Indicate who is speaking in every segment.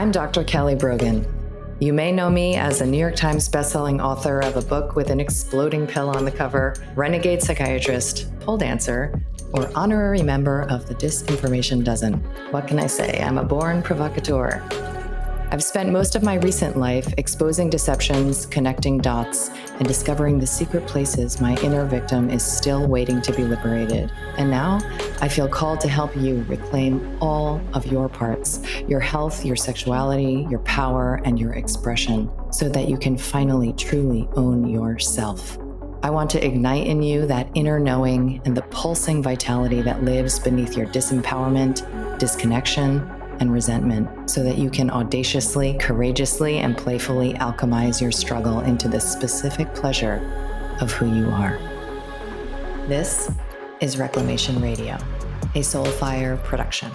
Speaker 1: I'm Dr. Kelly Brogan. You may know me as a New York Times bestselling author of a book with an exploding pill on the cover, renegade psychiatrist, pole dancer, or honorary member of the Disinformation Dozen. What can I say? I'm a born provocateur. I've spent most of my recent life exposing deceptions, connecting dots, and discovering the secret places my inner victim is still waiting to be liberated. And now I feel called to help you reclaim all of your parts, your health, your sexuality, your power, and your expression, so that you can finally truly own yourself. I want to ignite in you that inner knowing and the pulsing vitality that lives beneath your disempowerment, disconnection, and resentment, so that you can audaciously, courageously, and playfully alchemize your struggle into the specific pleasure of who you are. This is Reclamation Radio, a Soulfire production.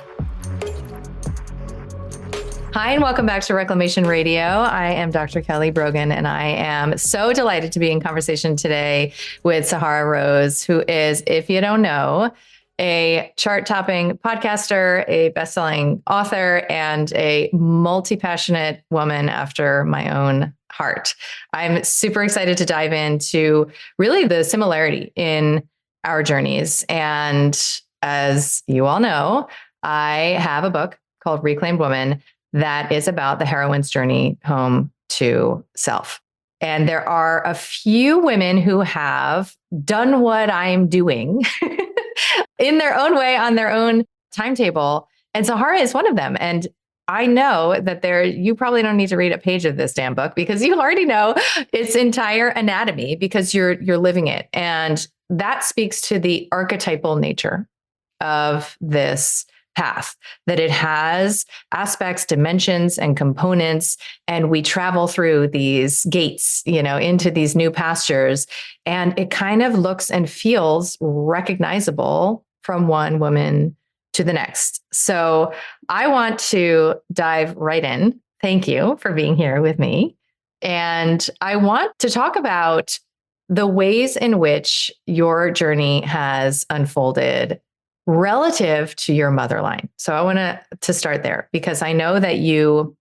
Speaker 1: Hi, and welcome back to Reclamation Radio. I am Dr. Kelly Brogan, and I am so delighted to be in conversation today with Sahara Rose, who is, if you don't know, a chart-topping podcaster, a best-selling author, and a multi-passionate woman after my own heart. I'm super excited to dive into really the similarity in our journeys. And as you all know, I have a book called Reclaimed Woman that is about the heroine's journey home to self. And there are a few women who have done what I'm doing in their own way, on their own timetable. And Sahara is one of them. And I know that you probably don't need to read a page of this damn book because you already know its entire anatomy because you're living it. And that speaks to the archetypal nature of this path, that it has aspects, dimensions, and components, and we travel through these gates, into these new pastures, and it kind of looks and feels recognizable from one woman to the next. So I want to dive right in. Thank you for being here with me. And I want to talk about the ways in which your journey has unfolded relative to your motherline. So I want to start there because I know that you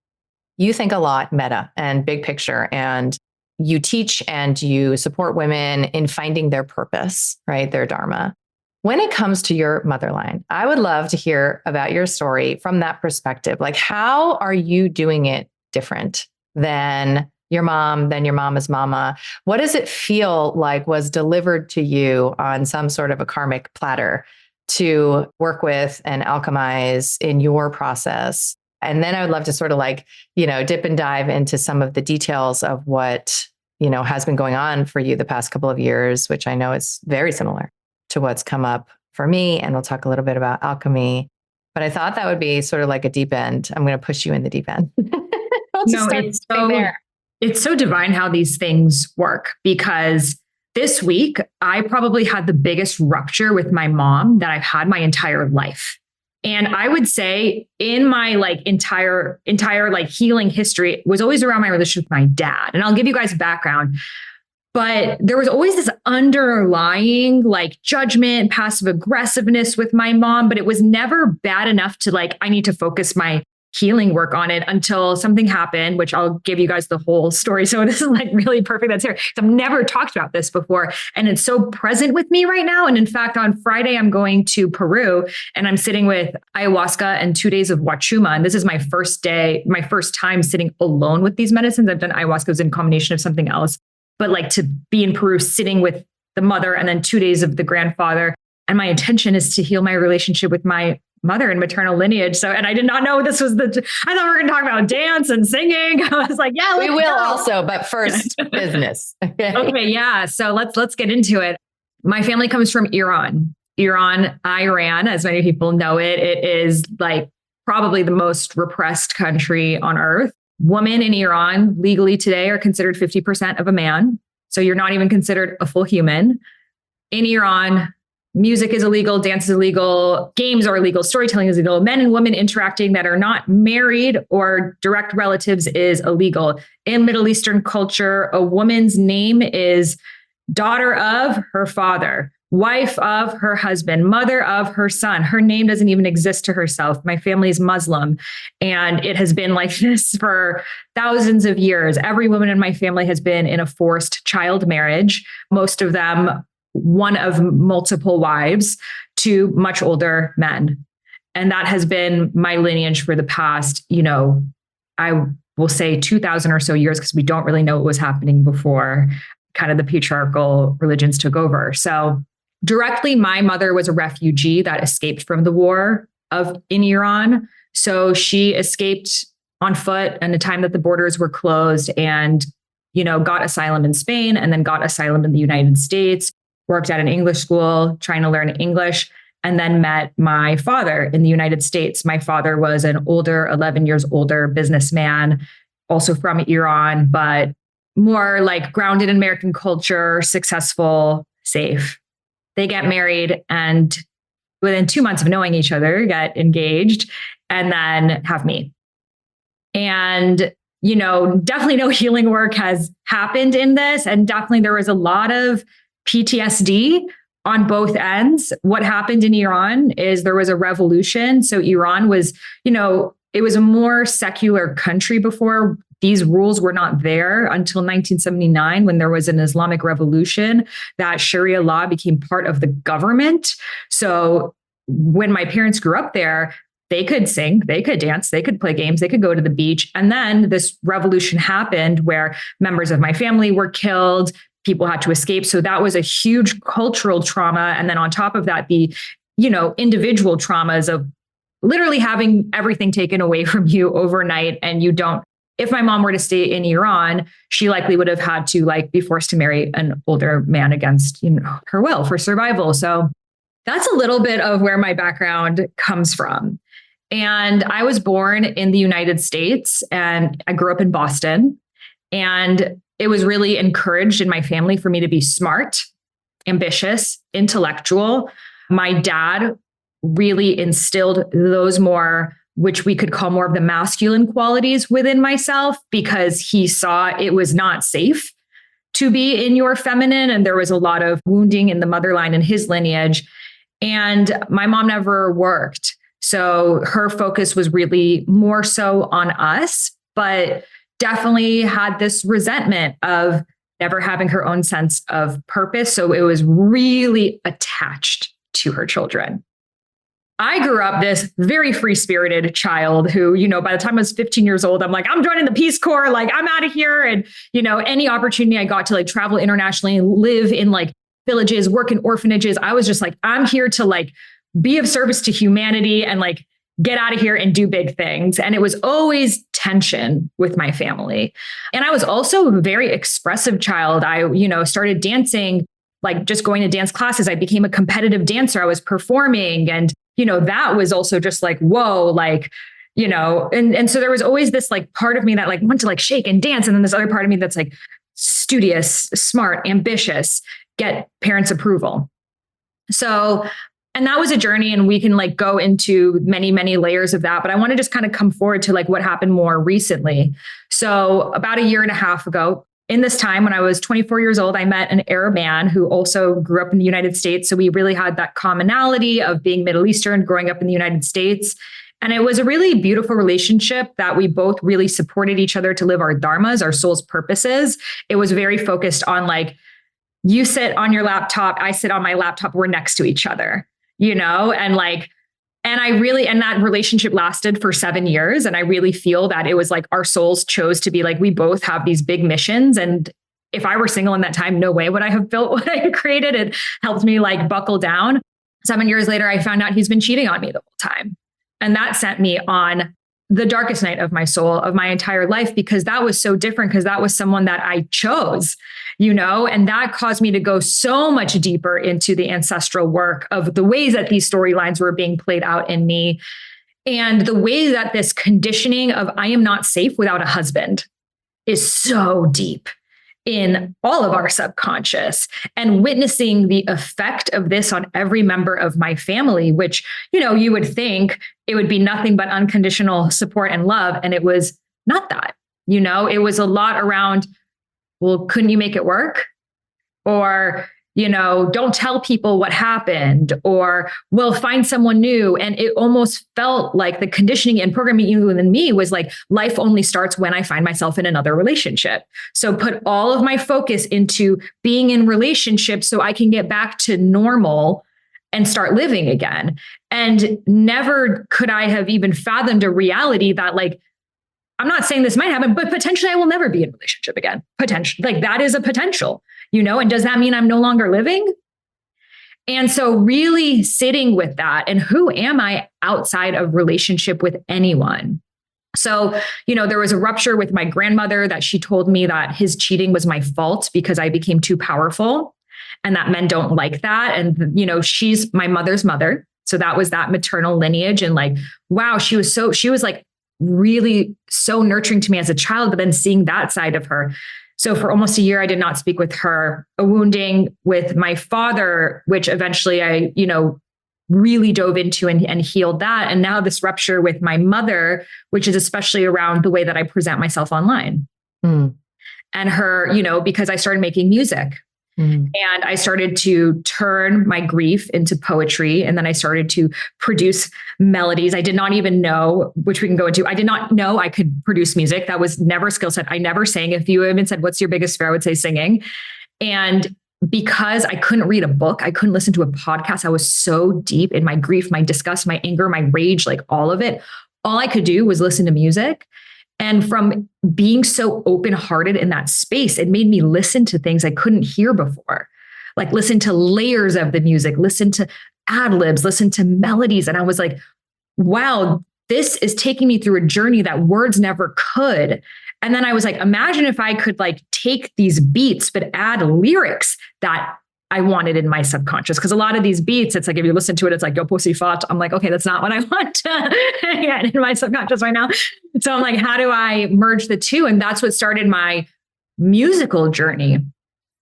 Speaker 1: think a lot meta and big picture, and you teach and you support women in finding their purpose, right? Their dharma. When it comes to your motherline, I would love to hear about your story from that perspective. Like, how are you doing it different than your mama's mama? What does it feel like was delivered to you on some sort of a karmic platter to work with and alchemize in your process? And then I would love to sort of dip and dive into some of the details of what, has been going on for you the past couple of years, which I know is very similar to what's come up for me. And we'll talk a little bit about alchemy. But I thought that would be sort of like a deep end. I'm going to push you in the deep end.
Speaker 2: It's so divine how these things work, because this week, I probably had the biggest rupture with my mom that I've had my entire life. And I would say in my entire healing history was always around my relationship with my dad. And I'll give you guys background. But there was always this underlying judgment, passive aggressiveness with my mom, but it was never bad enough to I need to focus my healing work on it until something happened, which I'll give you guys the whole story. So this is really perfect that's here. I've never talked about this before, and it's so present with me right now. And in fact, on Friday, I'm going to Peru, and I'm sitting with ayahuasca and 2 days of wachuma. And this is my first time sitting alone with these medicines. I've done ayahuascas in combination of something else, but to be in Peru, sitting with the mother and then 2 days of the grandfather. And my intention is to heal my relationship with my mother and maternal lineage. So, and I did not know this was I thought we were going to talk about dance and singing. I was like, yeah,
Speaker 1: we will also, but first business.
Speaker 2: Okay. Yeah. So let's get into it. My family comes from Iran, Iran, as many people know it. It is probably the most repressed country on earth. Women in Iran legally today are considered 50% of a man. So you're not even considered a full human. In Iran, music is illegal, dance is illegal, games are illegal, storytelling is illegal. Men and women interacting that are not married or direct relatives is illegal. In Middle Eastern culture, a woman's name is daughter of her father. wife of her husband, mother of her son. Her name doesn't even exist to herself. My family is Muslim, and it has been like this for thousands of years. Every woman in my family has been in a forced child marriage, most of them one of multiple wives to much older men. And that has been my lineage for the past, I will say 2000 or so years, because we don't really know what was happening before kind of the patriarchal religions took over. So directly, my mother was a refugee that escaped from the war in Iran. So she escaped on foot in the time that the borders were closed and, got asylum in Spain and then got asylum in the United States, worked at an English school, trying to learn English, and then met my father in the United States. My father was an 11 years older businessman, also from Iran, but more like grounded in American culture, successful, safe. They get married and within 2 months of knowing each other, get engaged and then have me. And, definitely no healing work has happened in this. And definitely there was a lot of PTSD on both ends. What happened in Iran is there was a revolution. So Iran was, it was a more secular country before. These rules were not there until 1979, when there was an Islamic revolution that Sharia law became part of the government. So when my parents grew up there, they could sing, they could dance, they could play games, they could go to the beach. And then this revolution happened where members of my family were killed. People had to escape. So that was a huge cultural trauma. And then on top of that, the, individual traumas of literally having everything taken away from you overnight. And if my mom were to stay in Iran, she likely would have had to be forced to marry an older man against, her will for survival. So that's a little bit of where my background comes from. And I was born in the United States and I grew up in Boston. And it was really encouraged in my family for me to be smart, ambitious, intellectual. My dad really instilled those more, which we could call more of the masculine qualities within myself, because he saw it was not safe to be in your feminine. And there was a lot of wounding in the mother line in his lineage. And my mom never worked. So her focus was really more so on us, but definitely had this resentment of never having her own sense of purpose. So it was really attached to her children. I grew up this very free-spirited child who, by the time I was 15 years old, I'm like, I'm joining the Peace Corps, I'm out of here. And, any opportunity I got to travel internationally and live in villages, work in orphanages, I was just I'm here to be of service to humanity and get out of here and do big things. And it was always tension with my family. And I was also a very expressive child. I, started dancing, just going to dance classes. I became a competitive dancer. I was performing. And, that was also just whoa, and so there was always this part of me that wanted to shake and dance. And then this other part of me that's studious, smart, ambitious, get parents' approval. So, and that was a journey, and we can go into many, many layers of that. But I want to just kind of come forward to what happened more recently. So about a year and a half ago, in this time when I was 24 years old, I met an Arab man who also grew up in the United States. So we really had that commonality of being Middle Eastern, growing up in the United States. And it was a really beautiful relationship that we both really supported each other to live our dharmas, our soul's purposes. It was very focused on you sit on your laptop, I sit on my laptop, we're next to each other, and that relationship lasted for 7 years. And I really feel that it was our souls chose to be we both have these big missions. And if I were single in that time, no way would I have built what I had created. It helped me buckle down. 7 years later, I found out he's been cheating on me the whole time. And that sent me on the darkest night of my soul, of my entire life, because that was so different, because that was someone that I chose, and that caused me to go so much deeper into the ancestral work of the ways that these storylines were being played out in me, and the way that this conditioning of I am not safe without a husband is so deep in all of our subconscious, and witnessing the effect of this on every member of my family, which, you would think it would be nothing but unconditional support and love. And it was not that, it was a lot around, well, couldn't you make it work? Or, don't tell people what happened, or we'll find someone new. And it almost felt like the conditioning and programming even within me was like, life only starts when I find myself in another relationship. So put all of my focus into being in relationships so I can get back to normal and start living again. And never could I have even fathomed a reality that, like, I'm not saying this might happen, but potentially I will never be in a relationship again. Potential, like that is a potential, and does that mean I'm no longer living? And so really sitting with that, and who am I outside of relationship with anyone? So, there was a rupture with my grandmother that she told me that his cheating was my fault because I became too powerful, and that men don't like that. And, she's my mother's mother. So that was that maternal lineage. And like, wow, she was like really so nurturing to me as a child, but then seeing that side of her. So for almost a year, I did not speak with her. A wounding with my father, which eventually I, really dove into and healed that. And now this rupture with my mother, which is especially around the way that I present myself online. And her, because I started making music. And I started to turn my grief into poetry. And then I started to produce melodies. I did not even know, which we can go into. I did not know I could produce music. That was never a skill set. I never sang. If you even said, what's your biggest fear? I would say singing. And because I couldn't read a book, I couldn't listen to a podcast. I was so deep in my grief, my disgust, my anger, my rage, like all of it. All I could do was listen to music. And from being so open-hearted in that space, it made me listen to things I couldn't hear before, like listen to layers of the music, listen to ad libs, listen to melodies. And I was like, wow, this is taking me through a journey that words never could. And then I was like, imagine if I could like take these beats, but add lyrics that I wanted in my subconscious. Because a lot of these beats, it's like, if you listen to it, it's like, yo pussy fat. I'm like, okay, that's not what I want to get in my subconscious right now. So I'm like, how do I merge the two? And that's what started my musical journey.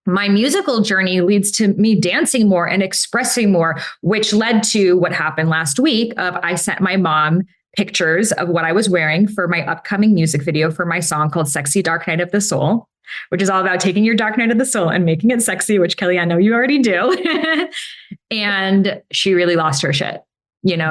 Speaker 2: My musical journey leads to me dancing more and expressing more, which led to what happened last week of I sent my mom pictures of what I was wearing for my upcoming music video for my song called Sexy Dark Night of the Soul, which is all about taking your dark night of the soul and making it sexy, which Kelly, I know you already do. And she really lost her shit.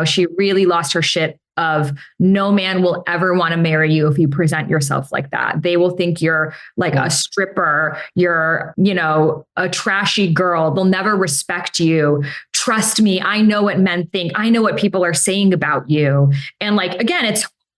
Speaker 2: She really lost her shit of no man will ever want to marry you if you present yourself like that. They will think you're like a stripper, you're, a trashy girl. They'll never respect you. Trust me, I know what men think. I know what people are saying about you. And like, again,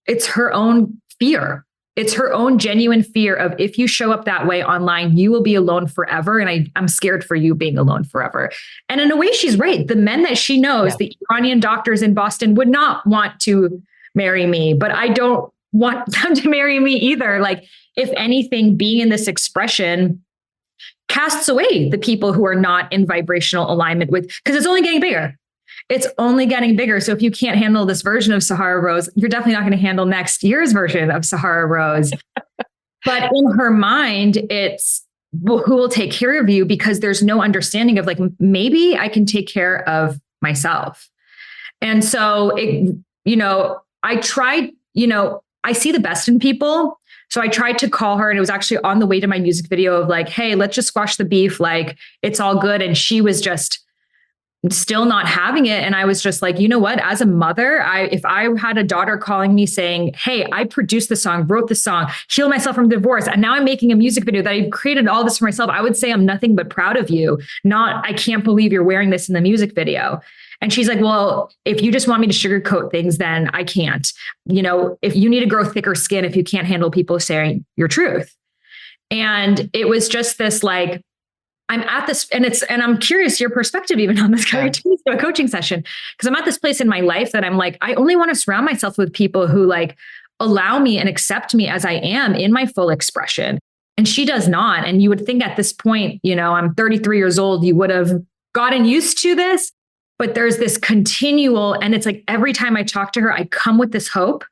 Speaker 2: it's her own fear. It's her own genuine fear of if you show up that way online, you will be alone forever. And I'm scared for you being alone forever. And in a way, she's right. The men that she knows, the Iranian doctors in Boston would not want to marry me, but I don't want them to marry me either. Like, if anything, being in this expression casts away the people who are not in vibrational alignment with, because it's only getting bigger. It's only getting bigger. So if you can't handle this version of Sahara Rose, you're definitely not going to handle next year's version of Sahara Rose. But in her mind, it's who will take care of you, because there's no understanding of like, maybe I can take care of myself. And so I tried, I see the best in people. So I tried to call her, and it was actually on the way to my music video of like, hey, let's just squash the beef. Like, it's all good. And she was just still not having it. And I was just like, you know what, as a mother, if I had a daughter calling me saying, hey, I produced the song, wrote the song, healed myself from divorce, and now I'm making a music video that I created all this for myself, I would say I'm nothing but proud of you. Not, I can't believe you're wearing this in the music video. And she's like, well, if you just want me to sugarcoat things, then I can't. If you need to grow thicker skin, if you can't handle people saying your truth. And it was just this like, I'm at this, and I'm curious your perspective even on this coaching session, because I'm at this place in my life that I'm like, I only want to surround myself with people who like allow me and accept me as I am in my full expression. And she does not. And you would think at this point, I'm 33 years old, you would have gotten used to this, but there's this continual, and it's like every time I talk to her, I come with this hope,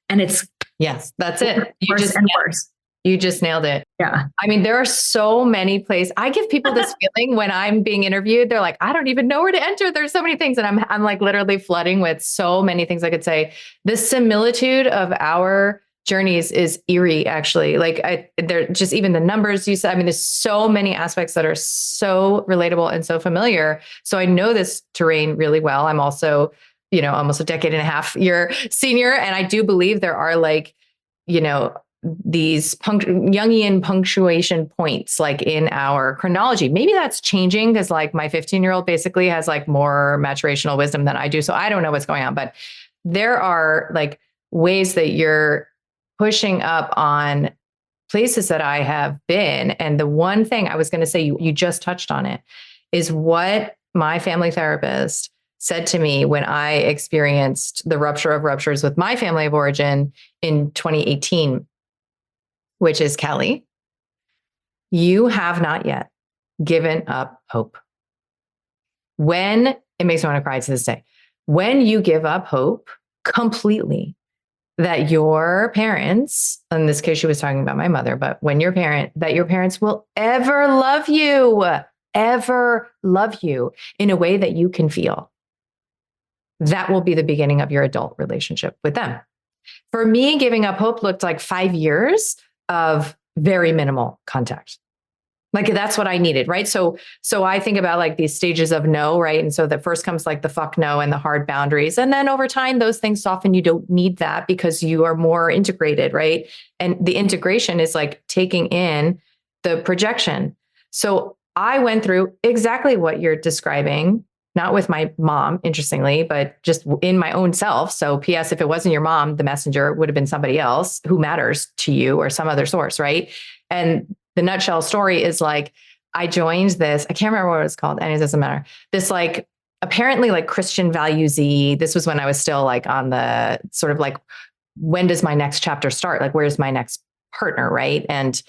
Speaker 2: and it's
Speaker 1: yes, that's it.
Speaker 2: Worse.
Speaker 1: You just nailed it.
Speaker 2: Yeah.
Speaker 1: I mean, there are so many places. I give people this feeling when I'm being interviewed. They're like, I don't even know where to enter. There's so many things. And I'm like literally flooding with so many things I could say. The similitude of our journeys is eerie, actually. Like they're just even the numbers you said. I mean, there's so many aspects that are so relatable and so familiar. So I know this terrain really well. I'm also, almost a decade and a half your senior. And I do believe there are like, these Jungian punctuation points like in our chronology. Maybe that's changing because like my 15-year-old basically has like more maturational wisdom than I do. So I don't know what's going on, but there are like ways that you're pushing up on places that I have been. And the one thing I was going to say, you just touched on it, is what my family therapist said to me when I experienced the rupture of ruptures with my family of origin in 2018, which is, Kelly, you have not yet given up hope. It makes me want to cry to this day, when you give up hope completely that your parents, in this case, she was talking about my mother, but your parents will ever love you in a way that you can feel, that will be the beginning of your adult relationship with them. For me, giving up hope looked like 5 years of very minimal contact. Like that's what I needed, right? So I think about like these stages of no, right? And so the first comes like the fuck no and the hard boundaries. And then over time, those things soften. You don't need that because you are more integrated, right? And the integration is like taking in the projection. So I went through exactly what you're describing, not with my mom, interestingly, but just in my own self. So PS, if it wasn't your mom, the messenger would have been somebody else who matters to you or some other source, right? And the nutshell story is like, I joined this, I can't remember what it was called, and it doesn't matter. This like, apparently like Christian values-y, this was when I was still like on the sort of like, when does my next chapter start? Like, where's my next partner, right? And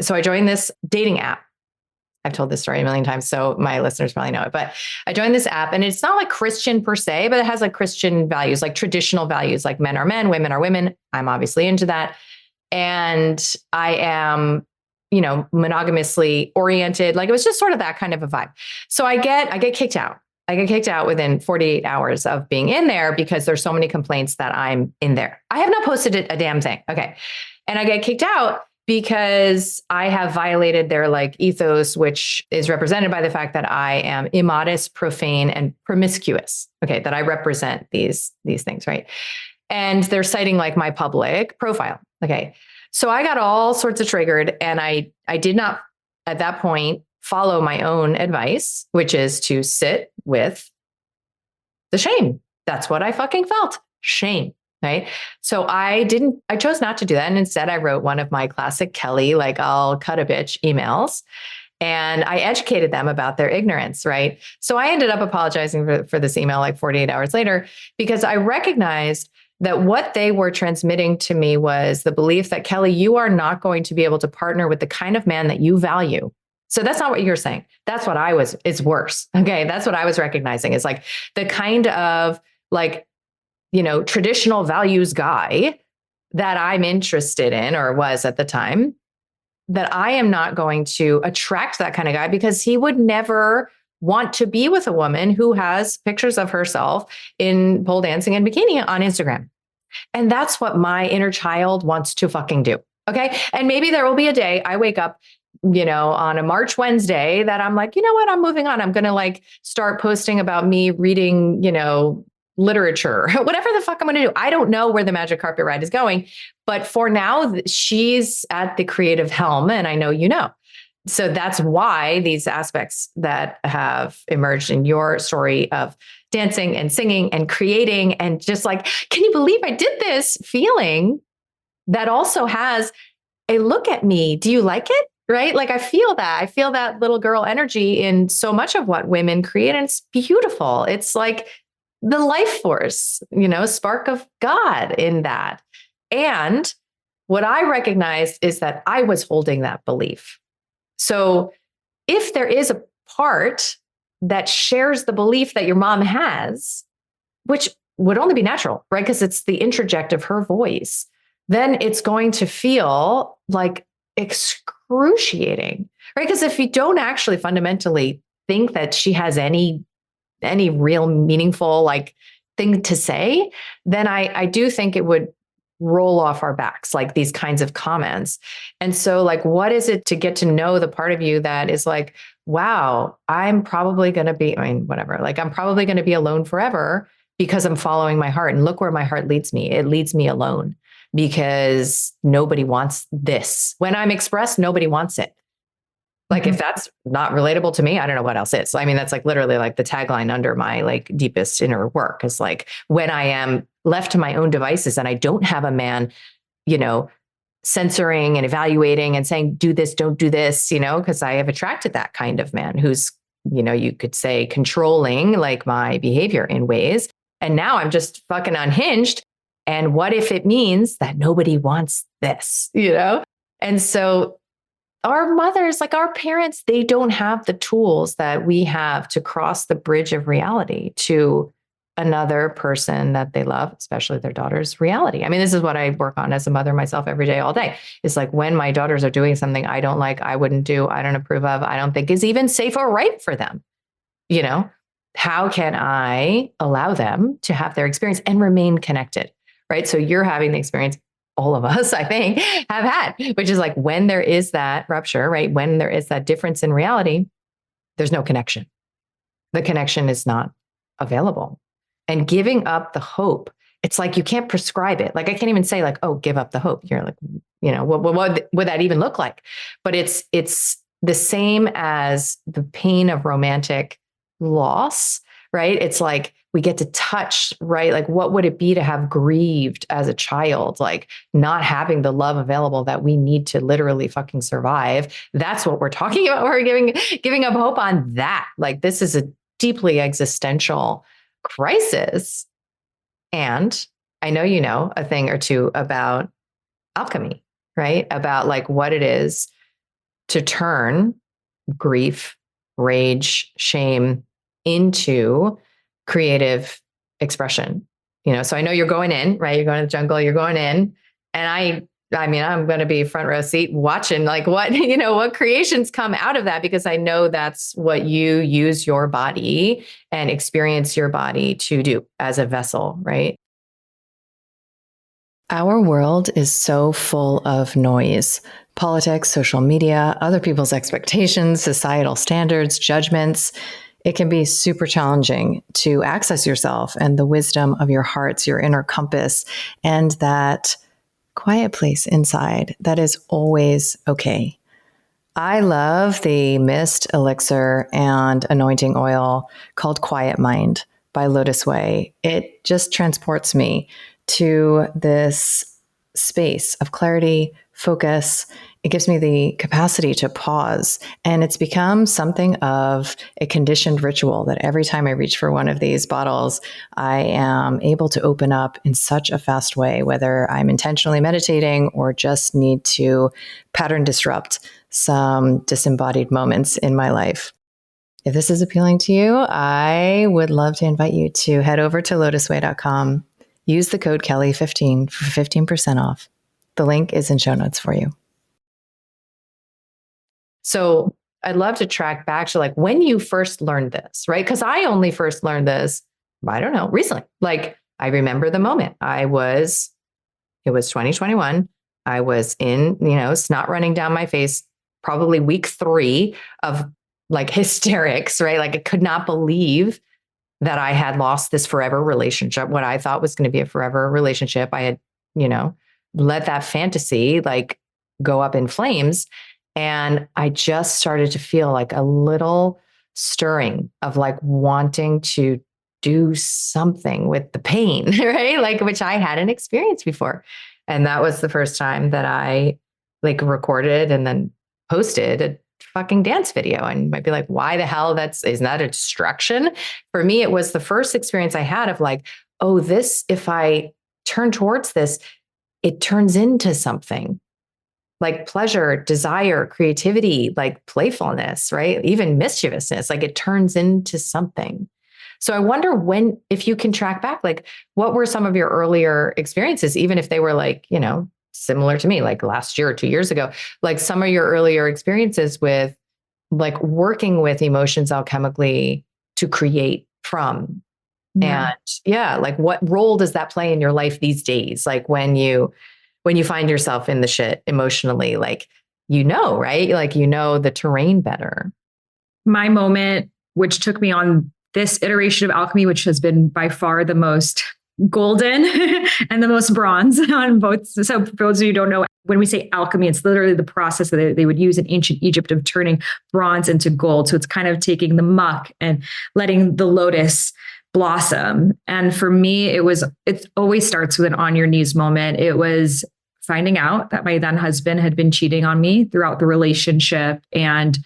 Speaker 1: so I joined this dating app. I've told this story a million times, so my listeners probably know it, but I joined this app and it's not like Christian per se, but it has like Christian values, like traditional values, like men are men, women are women. I'm obviously into that. And I am, monogamously oriented. Like it was just sort of that kind of a vibe. So I get kicked out. I get kicked out within 48 hours of being in there because there's so many complaints that I'm in there. I have not posted a damn thing. Okay. And I get kicked out because I have violated their like ethos, which is represented by the fact that I am immodest, profane, and promiscuous. Okay. That I represent these things. Right. And they're citing like my public profile. Okay. So I got all sorts of triggered, and I did not at that point follow my own advice, which is to sit with the shame. That's what I fucking felt. Shame. Right. So I chose not to do that. And instead I wrote one of my classic Kelly, like I'll cut a bitch emails. And I educated them about their ignorance. Right. So I ended up apologizing for this email like 48 hours later, because I recognized that what they were transmitting to me was the belief that, Kelly, you are not going to be able to partner with the kind of man that you value. So that's not what you're saying. That's what it's worse. Okay. That's what I was recognizing, is like the kind of like, traditional values guy that I'm interested in, or was at the time, that I am not going to attract that kind of guy, because he would never want to be with a woman who has pictures of herself in pole dancing and bikini on Instagram. And that's what my inner child wants to fucking do. Okay. And maybe there will be a day I wake up, on a March Wednesday, that I'm like, you know what, I'm moving on. I'm going to like start posting about me reading, literature, whatever the fuck I'm going to do. I don't know where the magic carpet ride is going, but for now, she's at the creative helm, and I know. So that's why these aspects that have emerged in your story of dancing and singing and creating, and just like, can you believe I did this feeling that also has a look at me? Do you like it? Right? Like I feel that little girl energy in so much of what women create. And it's beautiful. It's like the life force, spark of God in that. And what I recognized is that I was holding that belief. So if there is a part that shares the belief that your mom has, which would only be natural, right? Because it's the interject of her voice, then it's going to feel like excruciating, right? Because if you don't actually fundamentally think that she has any real meaningful like thing to say, then I do think it would roll off our backs, like these kinds of comments. And so like, what is it to get to know the part of you that is like, wow, I'm probably going to be, whatever, like I'm probably going to be alone forever because I'm following my heart. And look where my heart leads me. It leads me alone because nobody wants this. When I'm expressed, nobody wants it. Like if that's not relatable to me, I don't know what else is. That's like literally like the tagline under my like deepest inner work is like when I am left to my own devices and I don't have a man, censoring and evaluating and saying, do this, don't do this, because I have attracted that kind of man who's, you could say controlling like my behavior in ways. And now I'm just fucking unhinged. And what if it means that nobody wants this, And so our mothers, like our parents, they don't have the tools that we have to cross the bridge of reality to another person that they love, especially their daughter's reality. This is what I work on as a mother myself every day, all day. It's like when my daughters are doing something I don't like, I wouldn't do, I don't approve of, I don't think is even safe or right for them. How can I allow them to have their experience and remain connected? Right. So you're having the experience all of us, I think, have had, which is like when there is that rupture, right? When there is that difference in reality, there's no connection. The connection is not available. And giving up the hope, it's like you can't prescribe it. Like I can't even say like, oh, give up the hope. You're like, what would that even look like? But it's the same as the pain of romantic loss, right? It's like we get to touch, right? Like what would it be to have grieved as a child, like not having the love available that we need to literally fucking survive. That's what we're talking about. We're giving up hope on that. Like this is a deeply existential crisis. And I know you know a thing or two about alchemy, right? About like what it is to turn grief, rage, shame into creative expression. So I know you're going in, right? You're going to the jungle, you're going in. And I'm going to be front row seat watching like what, what creations come out of that, because I know that's what you use your body and experience your body to do as a vessel, right? Our world is so full of noise. Politics, social media, other people's expectations, societal standards, judgments. It can be super challenging to access yourself and the wisdom of your hearts, your inner compass, and that quiet place inside that is always okay. I love the mist, elixir, and anointing oil called Quiet Mind by Lotus Way. It just transports me to this space of clarity, focus. It gives me the capacity to pause. And it's become something of a conditioned ritual that every time I reach for one of these bottles, I am able to open up in such a fast way, whether I'm intentionally meditating or just need to pattern disrupt some disembodied moments in my life. If this is appealing to you, I would love to invite you to head over to lotusway.com. Use the code Kelly15 for 15% off. The link is in show notes for you. So I'd love to track back to like when you first learned this, right? Because I only first learned this, I don't know, recently. Like I remember the moment it was 2021. I was in, snot running down my face, probably week 3 of like hysterics, right? Like I could not believe that I had lost this forever relationship, what I thought was going to be a forever relationship. I had, let that fantasy like go up in flames. And I just started to feel like a little stirring of like wanting to do something with the pain, right? Like, which I hadn't experienced before. And that was the first time that I like recorded and then posted a fucking dance video. And you might be like, why the hell isn't that a distraction? For me, it was the first experience I had of like, oh, if I turn towards this, it turns into something like pleasure, desire, creativity, like playfulness, right? Even mischievousness, like it turns into something. So I wonder if you can track back, like what were some of your earlier experiences, even if they were like, similar to me, like last year or 2 years ago, like some of your earlier experiences with like working with emotions alchemically to create from And yeah, like what role does that play in your life these days? Like when you find yourself in the shit emotionally, like, right? Like, the terrain better.
Speaker 2: My moment, which took me on this iteration of alchemy, which has been by far the most golden and the most bronze on both. So for those of you who don't know, when we say alchemy, it's literally the process that they would use in ancient Egypt of turning bronze into gold. So it's kind of taking the muck and letting the lotus blossom. And for me, it always starts with an on your knees moment. It was finding out that my then husband had been cheating on me throughout the relationship. And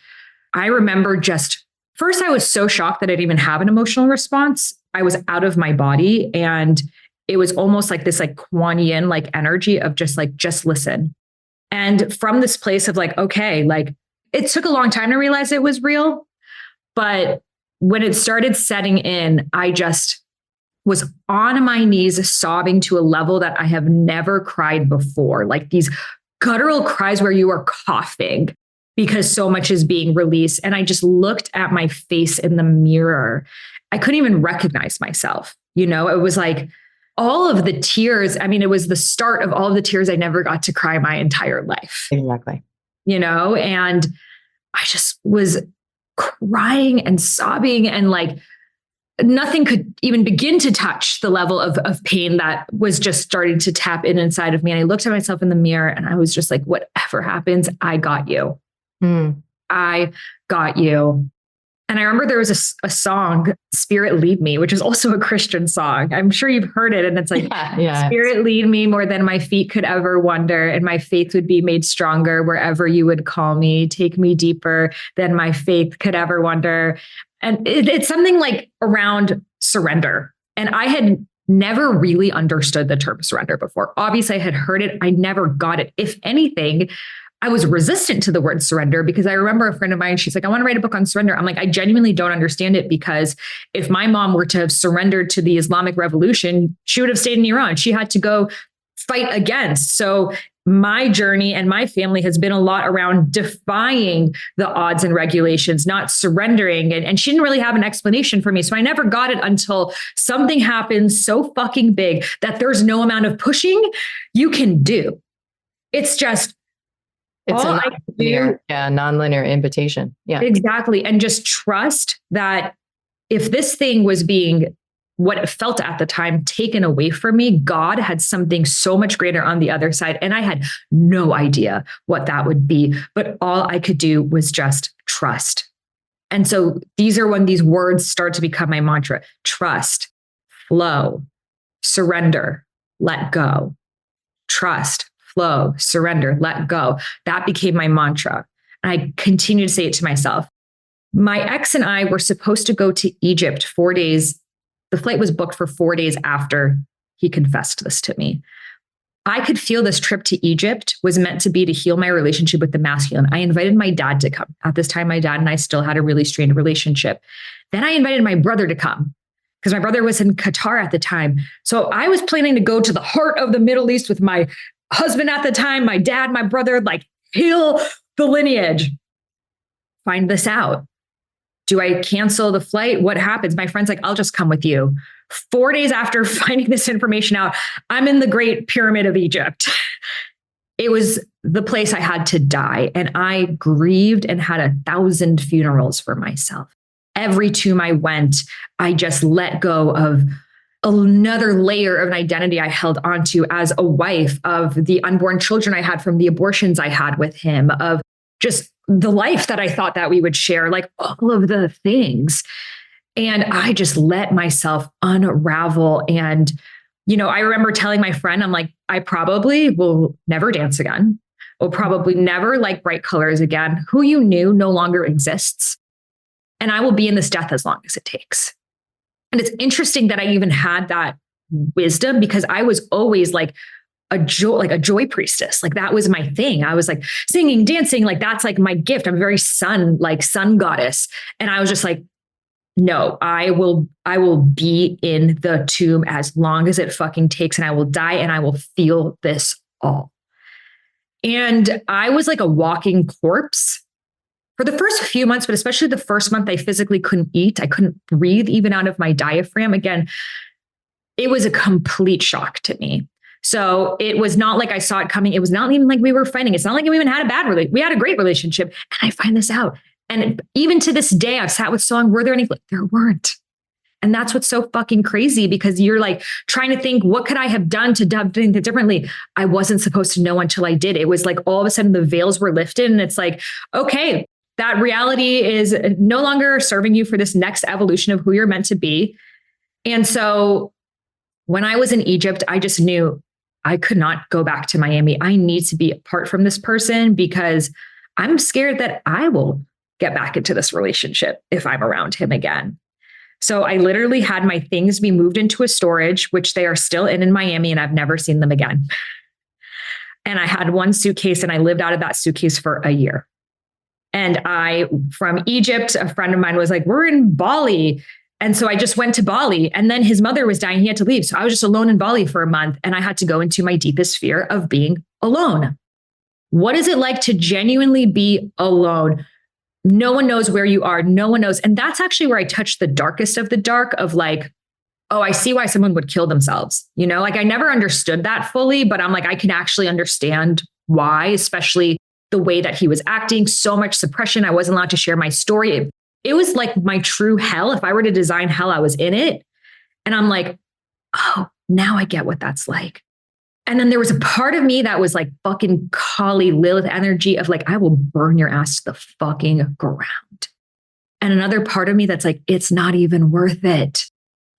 Speaker 2: I remember just first, I was so shocked that I didn't even have an emotional response. I was out of my body. And it was almost like this like Kuan Yin like energy of just listen. And from this place of like, okay, like it took a long time to realize it was real. But when it started setting in, I just was on my knees sobbing to a level that I have never cried before. Like these guttural cries where you are coughing because so much is being released. And I just looked at my face in the mirror. I couldn't even recognize myself. It was like all of the tears. I mean, it was the start of all of the tears I never got to cry my entire life.
Speaker 1: Exactly.
Speaker 2: And I just was crying and sobbing and like nothing could even begin to touch the level of pain that was just starting to tap inside of me. And I looked at myself in the mirror and I was just like, whatever happens, I got you. I got you. And I remember there was a song, Spirit Lead Me, which is also a Christian song. I'm sure you've heard it. And it's like, Spirit lead me more than my feet could ever wander. And my faith would be made stronger wherever you would call me. Take me deeper than my faith could ever wander. And it's something like around surrender. And I had never really understood the term surrender before. Obviously, I had heard it. I never got it. If anything, I was resistant to the word surrender because I remember a friend of mine, she's like, I want to write a book on surrender. I'm like, I genuinely don't understand it because if my mom were to have surrendered to the Islamic Revolution, she would have stayed in Iran. She had to go fight against. So my journey and my family has been a lot around defying the odds and regulations, not surrendering. And she didn't really have an explanation for me. So I never got it until something happens so fucking big that there's no amount of pushing you can do. It's just,
Speaker 1: it's a nonlinear invitation. Yeah,
Speaker 2: exactly. And just trust that if this thing was being what it felt at the time taken away from me, God had something so much greater on the other side. And I had no idea what that would be. But all I could do was just trust. And so these are when these words start to become my mantra: trust, flow, surrender, let go. Trust, flow, surrender, let go. That became my mantra. And I continue to say it to myself. My ex and I were supposed to go to Egypt 4 days. The flight was booked for 4 days after he confessed this to me. I could feel this trip to Egypt was meant to be to heal my relationship with the masculine. I invited my dad to come. At this time, my dad and I still had a really strained relationship. Then I invited my brother to come because my brother was in Qatar at the time. So I was planning to go to the heart of the Middle East with my husband at the time, my dad, my brother, like heal the lineage. Find this out. Do I cancel the flight? What happens? My friend's like, I'll just come with you. 4 days after finding this information out, I'm in the Great Pyramid of Egypt. It was the place I had to die. And I grieved and had 1,000 funerals for myself. Every tomb I went, I just let go of another layer of an identity I held onto as a wife, of the unborn children I had from the abortions I had with him, of just the life that I thought that we would share, like all of the things. And I just let myself unravel. And, I remember telling my friend, I'm like, I probably will never dance again. Will probably never like bright colors again. Who you knew no longer exists. And I will be in this death as long as it takes. And it's interesting that I even had that wisdom because I was always like a joy priestess. Like that was my thing. I was like singing, dancing, like that's like my gift. I'm very sun goddess. And I was just like, no, I will be in the tomb as long as it fucking takes, and I will die and I will feel this all. And I was like a walking corpse for the first few months, but especially the first month, I physically couldn't eat. I couldn't breathe even out of my diaphragm. Again, it was a complete shock to me. So it was not like I saw it coming. It was not even like we were fighting. It's not like we even had a bad relationship. We had a great relationship. And I find this out. And even to this day, I've sat with Song, were there any? There weren't. And that's what's so fucking crazy, because you're like trying to think, what could I have done to do things differently? I wasn't supposed to know until I did. It was like all of a sudden the veils were lifted, and it's like, okay, that reality is no longer serving you for this next evolution of who you're meant to be. And so when I was in Egypt, I just knew I could not go back to Miami. I need to be apart from this person, because I'm scared that I will get back into this relationship if I'm around him again. So I literally had my things be moved into a storage, which they are still in Miami, and I've never seen them again. And I had one suitcase, and I lived out of that suitcase for a year. And from Egypt, a friend of mine was like, we're in Bali. And so I just went to Bali, and then his mother was dying. He had to leave. So I was just alone in Bali for a month, and I had to go into my deepest fear of being alone. What is it like to genuinely be alone? No one knows where you are. No one knows. And that's actually where I touched the darkest of the dark of like, oh, I see why someone would kill themselves. You know, like I never understood that fully, but I'm like, I can actually understand why, especially the way that he was acting, so much suppression. I wasn't allowed to share my story. It was like my true hell. If I were to design hell, I was in it. And I'm like, oh, now I get what that's like. And then there was a part of me that was like fucking Kali Lilith energy of like, I will burn your ass to the fucking ground. And another part of me that's like, it's not even worth it.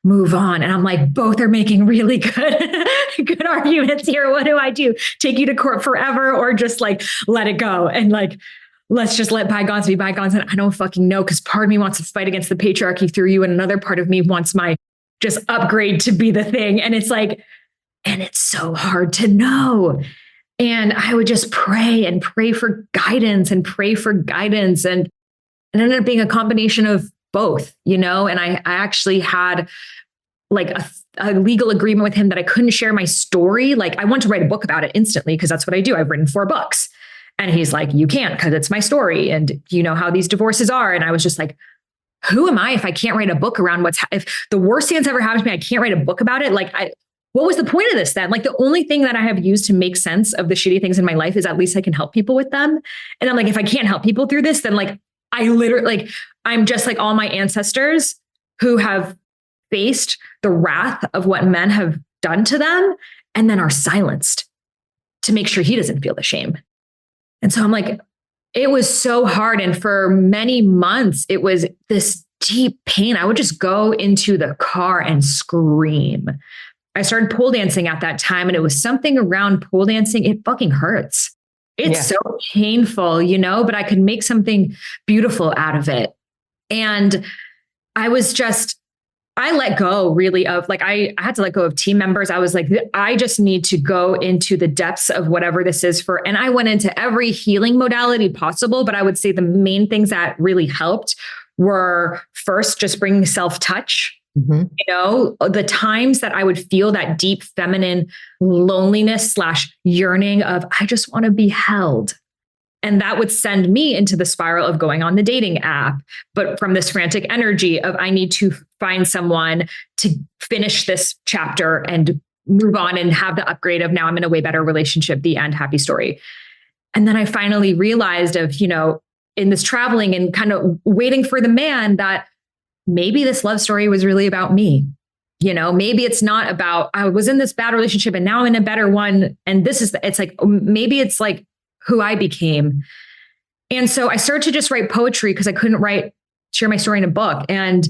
Speaker 2: Move on. And I'm like, both are making really good arguments here. What do I do? Take you to court forever, or just like let it go and like, let's just let bygones be bygones. And I don't fucking know, because part of me wants to fight against the patriarchy through you, and another part of me wants my just upgrade to be the thing. And it's like, and it's so hard to know. And I would just pray and pray for guidance and pray for guidance. And it ended up being a combination of both, you know? And I actually had like a legal agreement with him that I couldn't share my story. Like I want to write a book about it instantly, because that's what I do. I've written 4 books. And he's like, you can't, because it's my story. And you know how these divorces are. And I was just like, who am I if I can't write a book around if the worst thing that's ever happened to me, I can't write a book about it? Like what was the point of this then? Like the only thing that I have used to make sense of the shitty things in my life is at least I can help people with them. And I'm like, if I can't help people through this, then like I literally like, I'm just like all my ancestors who have faced the wrath of what men have done to them and then are silenced to make sure he doesn't feel the shame. And so I'm like, it was so hard. And for many months, it was this deep pain. I would just go into the car and scream. I started pole dancing at that time, and it was something around pole dancing. It fucking hurts. It's so painful, you know, but I could make something beautiful out of it. And I let go really of like, I had to let go of team members. I was like, I just need to go into the depths of whatever this is for. And I went into every healing modality possible, but I would say the main things that really helped were first, just bringing self-touch. Mm-hmm. You know, the times that I would feel that deep feminine loneliness / yearning of, I just want to be held. And that would send me into the spiral of going on the dating app, but from this frantic energy of, I need to find someone to finish this chapter and move on and have the upgrade of now I'm in a way better relationship, the end, happy story. And then I finally realized in this traveling and kind of waiting for the man, that maybe this love story was really about me. You know, maybe it's not about, I was in this bad relationship and now I'm in a better one. And it's like, maybe it's like who I became. And so I started to just write poetry, because I couldn't share my story in a book. And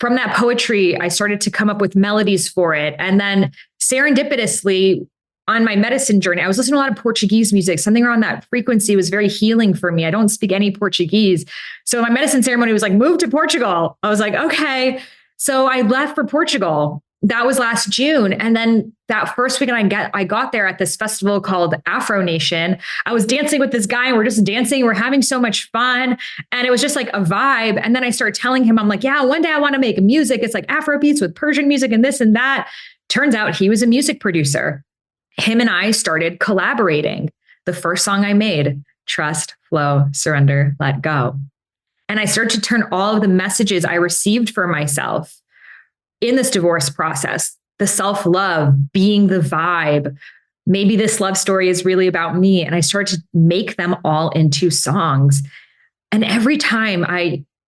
Speaker 2: from that poetry, I started to come up with melodies for it. And then serendipitously, on my medicine journey, I was listening to a lot of Portuguese music. Something around that frequency was very healing for me. I don't speak any Portuguese. So my medicine ceremony was like, move to Portugal. I was like, okay. So I left for Portugal. That was last June. And then that first weekend I got there at this festival called Afro Nation. I was dancing with this guy, and we're just dancing. We're having so much fun. And it was just like a vibe. And then I started telling him, I'm like, yeah, one day I want to make music. It's like Afro beats with Persian music and this and that. Turns out he was a music producer. Him and I started collaborating. The first song I made trust, flow, surrender, let go. And I start to turn all of the messages I received for myself in this divorce process, the self-love, being the vibe, maybe this love story is really about me. And I start to make them all into songs. And every time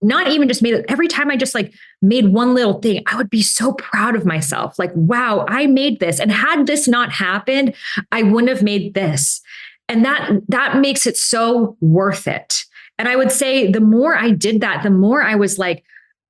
Speaker 2: not even just made it, every time I just like made one little thing, I would be so proud of myself. Like, wow, I made this. And had this not happened, I wouldn't have made this. And that makes it so worth it. And I would say the more I did that, the more I was like,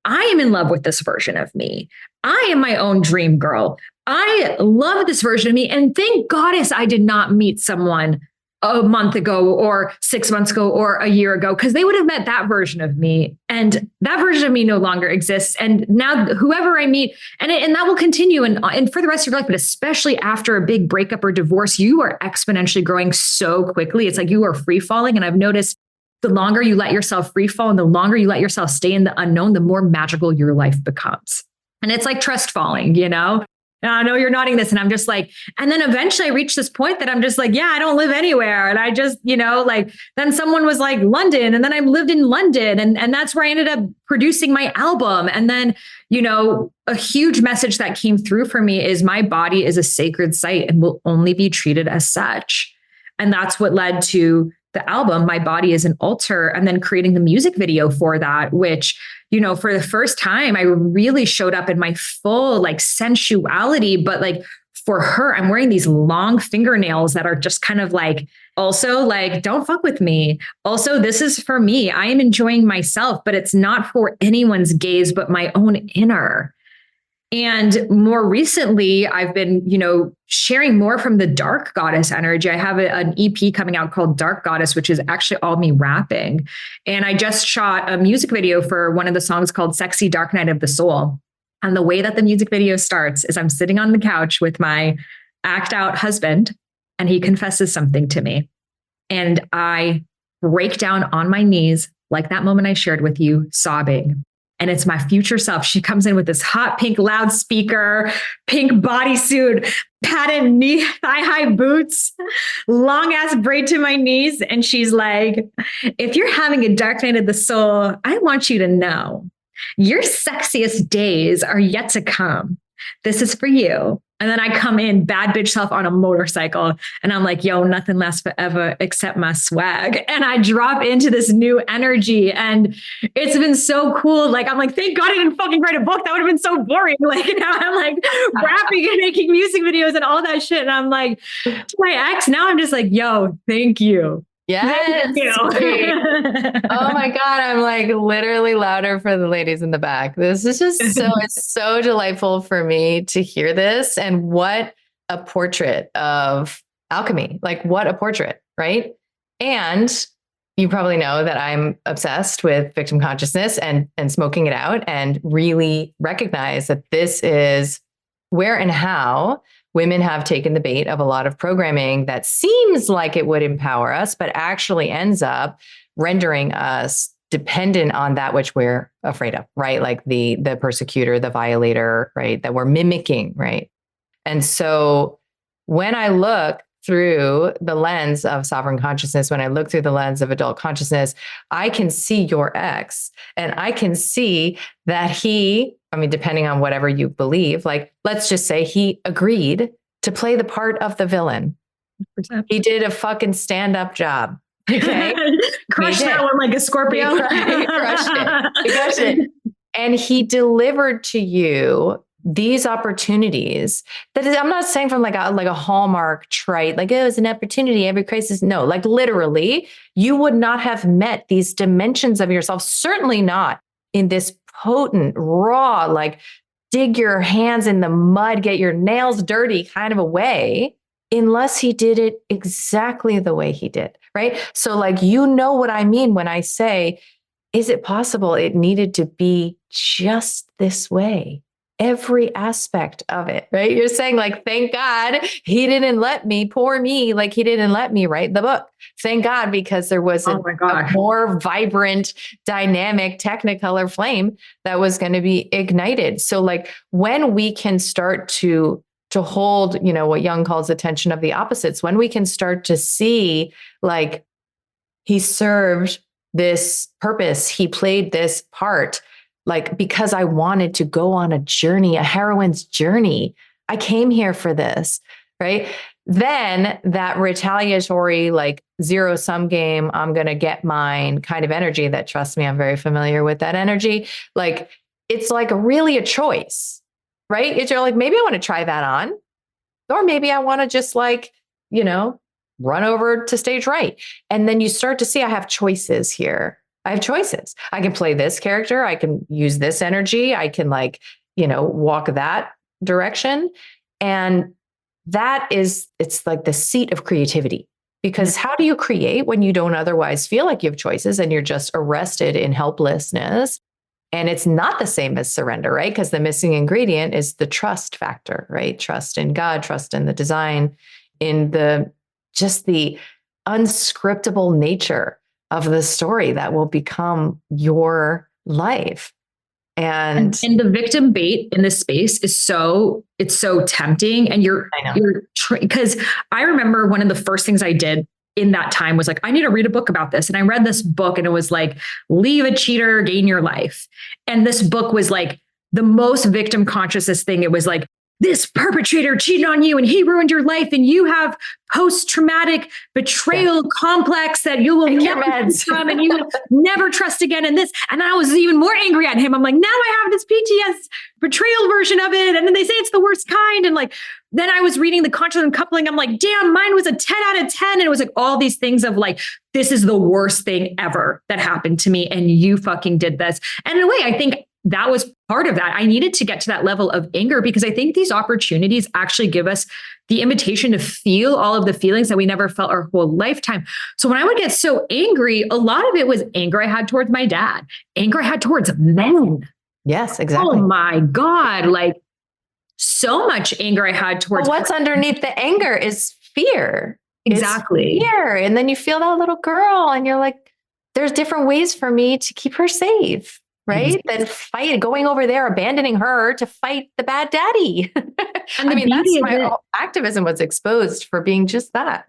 Speaker 2: I am in love with this version of me. I am my own dream girl. I love this version of me. And thank goddess I did not meet someone a month ago or 6 months ago or a year ago, because they would have met that version of me. And that version of me no longer exists. And now whoever I meet, and that will continue and for the rest of your life, but especially after a big breakup or divorce, you are exponentially growing so quickly. It's like you are free falling. And I've noticed the longer you let yourself free fall and the longer you let yourself stay in the unknown, the more magical your life becomes. And it's like trust falling, you know? And I know you're nodding this, and I'm just like, and then eventually I reached this point that I'm just like, yeah, I don't live anywhere. And I just, like, then someone was like London, and then I lived in London, and that's where I ended up producing my album. And then, a huge message that came through for me is my body is a sacred site and will only be treated as such. And that's what led to the album, My Body is an Altar, and then creating the music video for that, which, for the first time, I really showed up in my full like sensuality. But like for her, I'm wearing these long fingernails that are just kind of like, also like, don't fuck with me. Also, this is for me. I am enjoying myself, but it's not for anyone's gaze, but my own inner. And more recently, I've been, sharing more from the dark goddess energy. I have an EP coming out called Dark Goddess, which is actually all me rapping. And I just shot a music video for one of the songs called Sexy Dark Night of the Soul. And the way that the music video starts is I'm sitting on the couch with my act out husband, and he confesses something to me. And I break down on my knees, like that moment I shared with you, sobbing. And it's my future self. She comes in with this hot pink loudspeaker, pink bodysuit, padded knee, thigh-high boots, long ass braid to my knees. And she's like, if you're having a dark night of the soul, I want you to know your sexiest days are yet to come. This is for you. And then I come in bad bitch self on a motorcycle, and I'm like, yo, nothing lasts forever except my swag. And I drop into this new energy, and it's been so cool. Like, I'm like, thank God I didn't fucking write a book. That would have been so boring. Like, now I'm like rapping and making music videos and all that shit. And I'm like, to my ex, now I'm just like, yo, thank you.
Speaker 1: Yes. Oh my God. I'm like literally louder for the ladies in the back. This is just it's so delightful for me to hear this. And what a portrait of alchemy. Like, what a portrait, right? And you probably know that I'm obsessed with victim consciousness and smoking it out, and really recognize that this is where and how women have taken the bait of a lot of programming that seems like it would empower us, but actually ends up rendering us dependent on that which we're afraid of, right? Like the persecutor, the violator, right? That we're mimicking, right? And so when I look through the lens of sovereign consciousness, when I look through the lens of adult consciousness, I can see your ex, and I can see that depending on whatever you believe, like, let's just say he agreed to play the part of the villain. 100%. He did a fucking stand-up job. Okay.
Speaker 2: Crushed that one like a Scorpio.
Speaker 1: He crushed it. And he delivered to you these opportunities that is, I'm not saying from like a Hallmark trite, like, it was an opportunity, every crisis. No, like literally, you would not have met these dimensions of yourself, certainly not in this potent, raw, like dig your hands in the mud, get your nails dirty kind of a way, unless he did it exactly the way he did, right? So like, what I mean when I say, is it possible it needed to be just this way? Every aspect of it, right? You're saying like, thank God he didn't let me, poor me, like he didn't let me write the book. Thank God, because there was a more vibrant, dynamic, technicolor flame that was going to be ignited. So like, when we can start to hold, what Jung calls attention of the opposites, when we can start to see like, he served this purpose. He played this part, like, because I wanted to go on a journey, a heroine's journey. I came here for this, right? Then that retaliatory, like, zero sum game, I'm going to get mine kind of energy that, trust me, I'm very familiar with that energy. Like, it's like really a choice, right? It's like, maybe I want to try that on, or maybe I want to just, like, run over to stage right. And then you start to see I have choices here. I have choices. I can play this character. I can use this energy. I can, like, walk that direction. And it's like the seat of creativity, because how do you create when you don't otherwise feel like you have choices and you're just arrested in helplessness? And it's not the same as surrender, right? Because the missing ingredient is the trust factor, right? Trust in God, trust in the design, in just the unscriptable nature of the story that will become your life. And
Speaker 2: the victim bait in this space is so tempting. And because I remember one of the first things I did in that time was like, I need to read a book about this. And I read this book and it was like, leave a cheater, gain your life. And this book was like the most victim consciousness thing. It was like, this perpetrator cheated on you and he ruined your life and you have post-traumatic betrayal complex that you will never from and you will never trust again in this. And I was even more angry at him. I'm like, now I have this PTS betrayal version of it. And then they say it's the worst kind. And like, then I was reading the conscious uncoupling. I'm like, damn, mine was a 10 out of 10. And it was like all these things of like, this is the worst thing ever that happened to me. And you fucking did this. And in a way, I think that was part of that. I needed to get to that level of anger because I think these opportunities actually give us the invitation to feel all of the feelings that we never felt our whole lifetime. So when I would get so angry, a lot of it was anger I had towards my dad, anger I had towards men.
Speaker 1: Yes, exactly.
Speaker 2: Oh my God. Like so much anger I had towards.
Speaker 1: Well, what's underneath the anger is fear.
Speaker 2: Exactly.
Speaker 1: It's fear. And then you feel that little girl and you're like, there's different ways for me to keep her safe. Right? Then fight, going over there, abandoning her to fight the bad daddy. And I mean, that's my activism was exposed for being just that.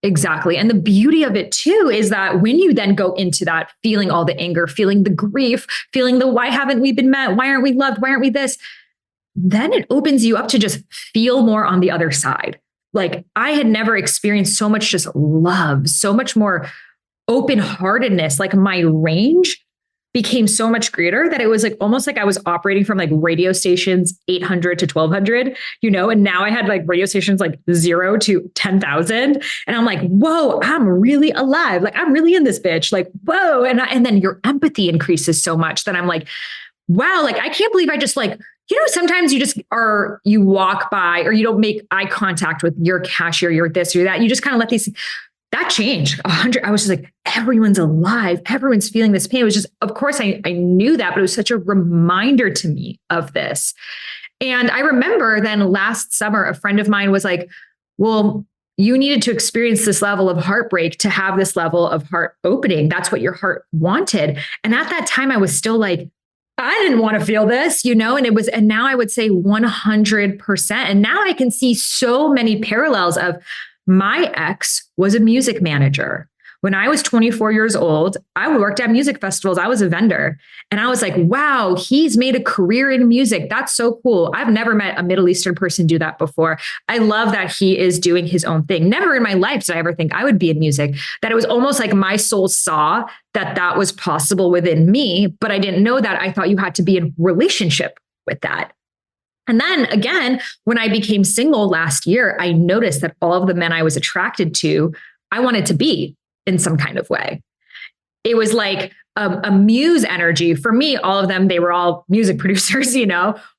Speaker 2: Exactly. And the beauty of it too is that when you then go into that, feeling all the anger, feeling the grief, feeling the why haven't we been met? Why aren't we loved? Why aren't we this? Then it opens you up to just feel more on the other side. Like I had never experienced so much just love, so much more open-heartedness. Like my range became so much greater that it was like almost like I was operating from like radio stations 800 to 1200, and now I had like radio stations like 0 to 10,000. And I'm like, whoa, I'm really alive. Like I'm really in this bitch. Like, whoa. And then your empathy increases so much that I'm like, wow, like I can't believe I just like, sometimes you walk by or you don't make eye contact with your cashier, you're this or that. You just kind of let these. That changed 100. I was just like, everyone's alive. Everyone's feeling this pain. It was just, of course, I knew that, but it was such a reminder to me of this. And I remember then last summer, a friend of mine was like, well, you needed to experience this level of heartbreak to have this level of heart opening. That's what your heart wanted. And at that time, I was still like, I didn't want to feel this, and now I would say 100%. And now I can see so many parallels of my ex was a music manager. When I was 24 years old, I worked at music festivals. I was a vendor. And I was like, wow, he's made a career in music. That's so cool. I've never met a Middle Eastern person do that before. I love that he is doing his own thing. Never in my life did I ever think I would be in music. That it was almost like my soul saw that was possible within me, but I didn't know that. I thought you had to be in relationship with that. And then again, when I became single last year, I noticed that all of the men I was attracted to, I wanted to be in some kind of way. It was like a muse energy for me. All of them, they were all music producers,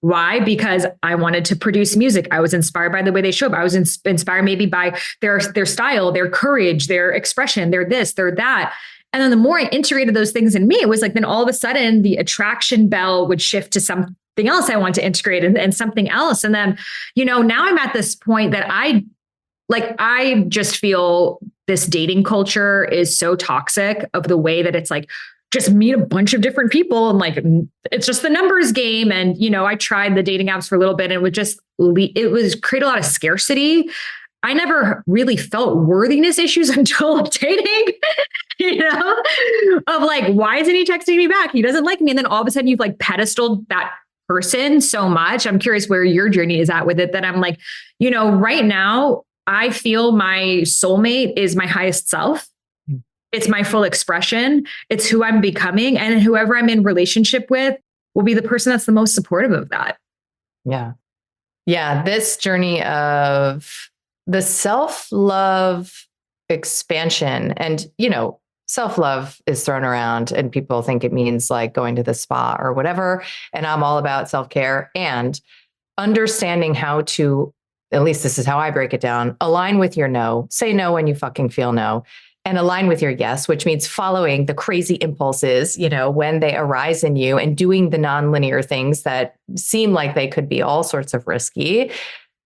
Speaker 2: Why? Because I wanted to produce music. I was inspired by the way they show up. I was inspired maybe by their style, their courage, their expression, their this, their that. And then the more I integrated those things in me, it was like, then all of a sudden the attraction bell would shift to something else I want to integrate and something else. And then, now I'm at this point that I just feel this dating culture is so toxic of the way that it's like, just meet a bunch of different people. And like, it's just the numbers game. And, I tried the dating apps for a little bit and it would create a lot of scarcity. I never really felt worthiness issues until dating, of like, why isn't he texting me back? He doesn't like me. And then all of a sudden you've like pedestaled that person so much. I'm curious where your journey is at with it, that I'm like, right now I feel my soulmate is my highest self. It's my full expression. It's who I'm becoming. And whoever I'm in relationship with will be the person that's the most supportive of that.
Speaker 1: Yeah. Yeah. This journey of the self-love expansion, and, self-love is thrown around and people think it means like going to the spa or whatever. And I'm all about self-care and understanding how to, at least this is how I break it down, align with your no, say no when you fucking feel no, and align with your yes, which means following the crazy impulses, when they arise in you, and doing the nonlinear things that seem like they could be all sorts of risky.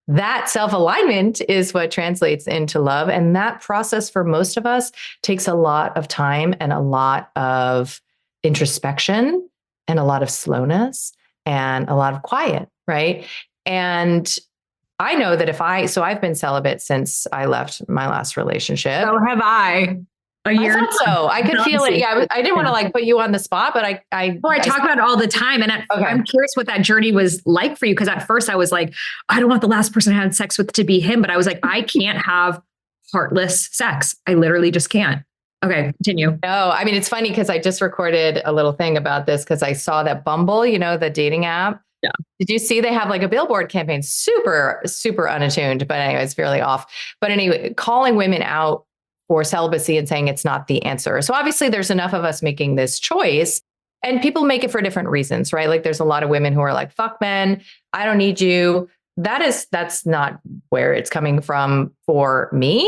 Speaker 1: That self-alignment is what translates into love. And that process for most of us takes a lot of time and a lot of introspection and a lot of slowness and a lot of quiet, right? And I know that so I've been celibate since I left my last relationship.
Speaker 2: So have I. A year.
Speaker 1: I thought so. I could feel it. Yeah, I didn't want to like put you on the spot, but I
Speaker 2: talk about it all the time. And I'm curious what that journey was like for you. Because at first I was like, I don't want the last person I had sex with to be him. But I was like, I can't have heartless sex. I literally just can't. Okay, continue.
Speaker 1: No, I mean, it's funny because I just recorded a little thing about this because I saw that Bumble, the dating app.
Speaker 2: Yeah.
Speaker 1: Did you see they have like a billboard campaign? Super, super unattuned, but anyway, it's fairly off. But anyway, calling women out for celibacy and saying it's not the answer. So obviously there's enough of us making this choice, and people make it for different reasons, right? Like there's a lot of women who are like, fuck men, I don't need you. That's not where it's coming from for me.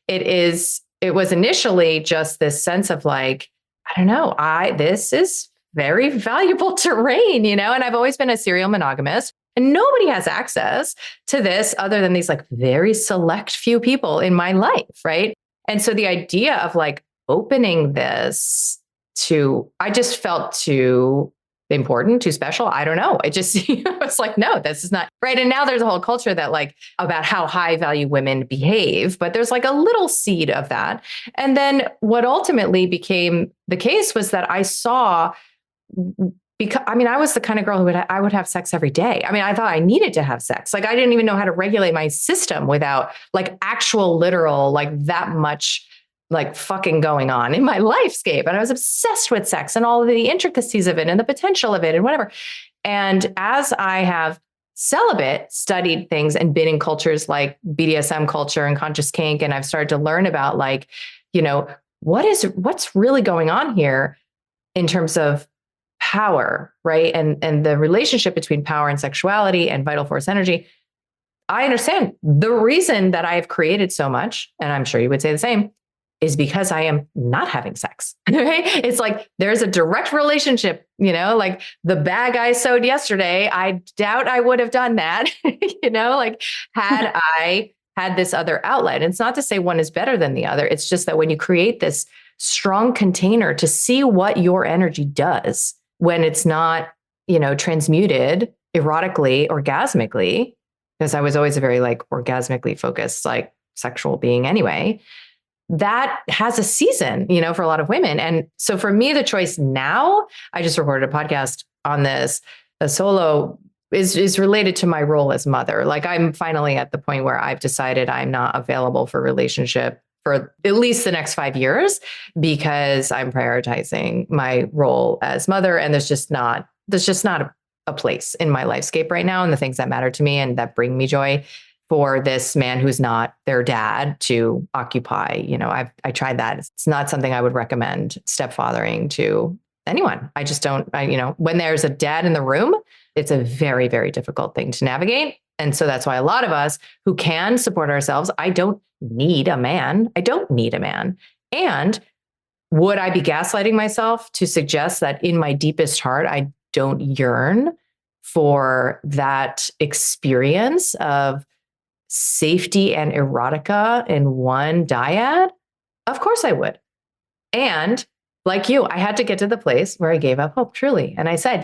Speaker 1: It was initially just this sense of like, I don't know, this is very valuable terrain, and I've always been a serial monogamist, and nobody has access to this other than these like very select few people in my life, right? And so the idea of like opening this I just felt too important, too special. I don't know. It just was like, no, this is not right. And now there's a whole culture that like about how high value women behave, but there's like a little seed of that. And then what ultimately became the case was that I saw, because I was the kind of girl I would have sex every day. I thought I needed to have sex. Like I didn't even know how to regulate my system without like actual literal, like that much like fucking going on in my lifescape. And I was obsessed with sex and all of the intricacies of it and the potential of it and whatever. And as I have studied things and been in cultures like BDSM culture and conscious kink, and I've started to learn about like, what's really going on here in terms of power, right? And the relationship between power and sexuality and vital force energy. I understand the reason that I've created so much, and I'm sure you would say the same, is because I am not having sex. Right? It's like there's a direct relationship, like the bag I sewed yesterday, I doubt I would have done that, like had I had this other outlet. And it's not to say one is better than the other. It's just that when you create this strong container to see what your energy does when it's not, transmuted erotically, orgasmically, because I was always a very like orgasmically focused, like sexual being anyway, that has a season, for a lot of women. And so for me, the choice now, I just recorded a podcast on this, a solo is related to my role as mother. Like I'm finally at the point where I've decided I'm not available for relationship for at least the next 5 years because I'm prioritizing my role as mother. And there's just not a place in my lifescape right now and the things that matter to me and that bring me joy for this man who's not their dad to occupy. I tried that. It's not something I would recommend stepfathering to anyone. I just don't, when there's a dad in the room, it's a very, very difficult thing to navigate. And so that's why a lot of us who can support ourselves, I don't need a man. And would I be gaslighting myself to suggest that in my deepest heart, I don't yearn for that experience of safety and erotica in one dyad? Of course I would. And like you, I had to get to the place where I gave up hope, truly. And I said,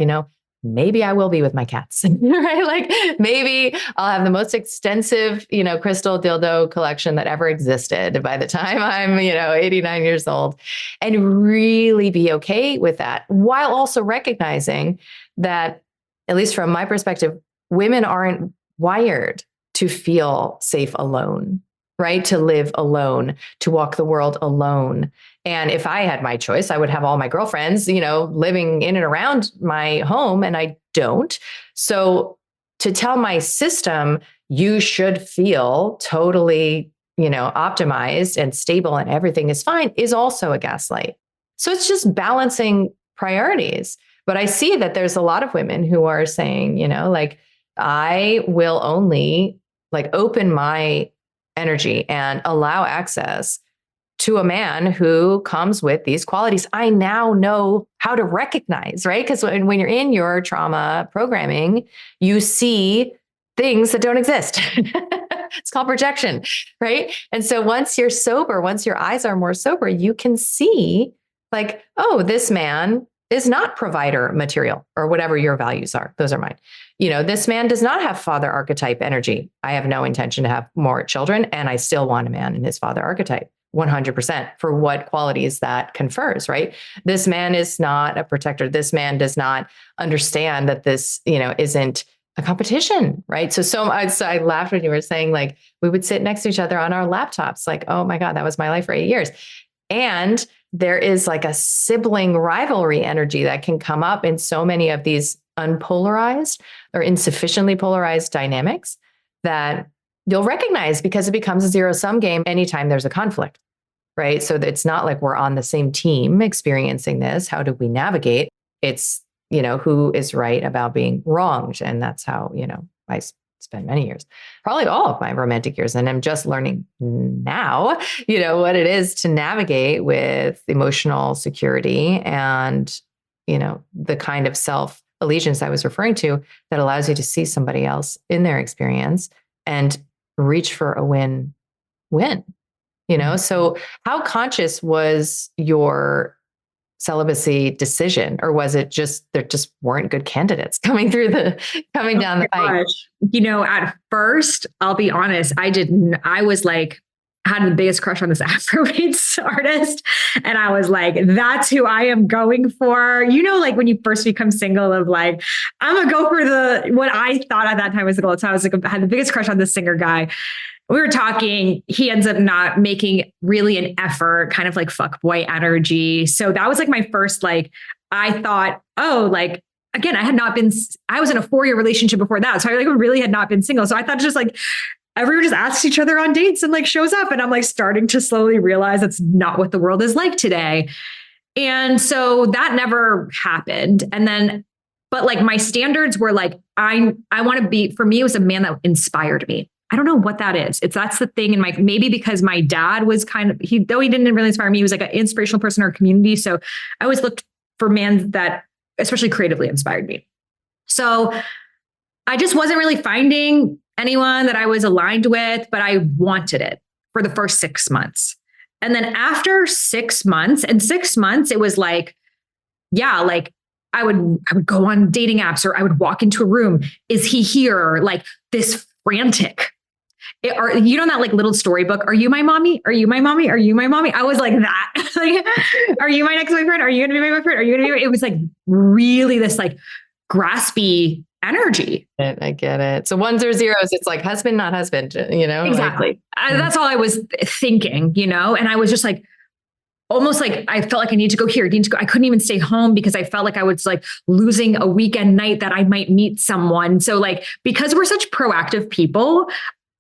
Speaker 1: maybe I will be with my cats, right? Like maybe I'll have the most extensive, crystal dildo collection that ever existed by the time I'm, 89 years old, and really be okay with that, while also recognizing that, at least from my perspective, women aren't wired to feel safe alone, right? To live alone, to walk the world alone. And if I had my choice, I would have all my girlfriends, living in and around my home, and I don't. So to tell my system, you should feel totally, optimized and stable and everything is fine, is also a gaslight. So it's just balancing priorities. But I see that there's a lot of women who are saying, like, I will only open my energy and allow access to a man who comes with these qualities. I now know how to recognize, right? Because when you're in your trauma programming, you see things that don't exist. It's called projection, right? And so once you're sober, once your eyes are more sober, you can see oh, this man is not provider material, or whatever your values are. Those are mine. This man does not have father archetype energy. I have no intention to have more children, and I still want a man in his father archetype. 100% for what qualities that confers, right? This man is not a protector. This man does not understand that this, isn't a competition, right? So I laughed when you were saying we would sit next to each other on our laptops, oh my God, that was my life for 8 years. And there is a sibling rivalry energy that can come up in so many of these unpolarized or insufficiently polarized dynamics that you'll recognize, because it becomes a zero-sum game anytime there's a conflict, right? So it's not like we're on the same team experiencing this. How do we navigate? It's, who is right about being wronged. And that's how, I spent many years, probably all of my romantic years. And I'm just learning now, what it is to navigate with emotional security and, the kind of self-allegiance I was referring to that allows you to see somebody else in their experience and reach for a win-win, So how conscious was your celibacy decision, or was it just there just weren't good candidates coming down the pipe?
Speaker 2: At first, I'll be honest, I was had the biggest crush on this Afrobeats artist. And I was like, that's who I am going for. When you first become single of I'm gonna go for what I thought at that time was the goal. So I was I had the biggest crush on this singer guy. We were talking, he ends up not making really an effort, kind of fuckboy energy. So that was my first, I thought, oh, again, I was in a 4-year relationship before that. So I really had not been single. So I thought just everyone just asks each other on dates and shows up. And I'm starting to slowly realize that's not what the world is like today. And so that never happened. And then, but my standards were I want to be, for me, it was a man that inspired me. I don't know what that is. That's the thing in maybe because my dad was though he didn't really inspire me, he was an inspirational person in our community. So I always looked for men that especially creatively inspired me. So I just wasn't really finding anyone that I was aligned with, but I wanted it for the first 6 months. And then after 6 months, it was I would go on dating apps, or I would walk into a room. Is he here? This frantic. That little storybook. Are you my mommy? Are you my mommy? Are you my mommy? I was like that. Are you my next boyfriend? Are you going to be my boyfriend? Are you going to be? It was really this graspy energy.
Speaker 1: I get it. So ones or zeros, it's husband, not husband,
Speaker 2: Exactly. That's all I was thinking, and I was just almost I felt I need to go here, need to go. I couldn't even stay home because I felt I was losing a weekend night that I might meet someone. So because we're such proactive people,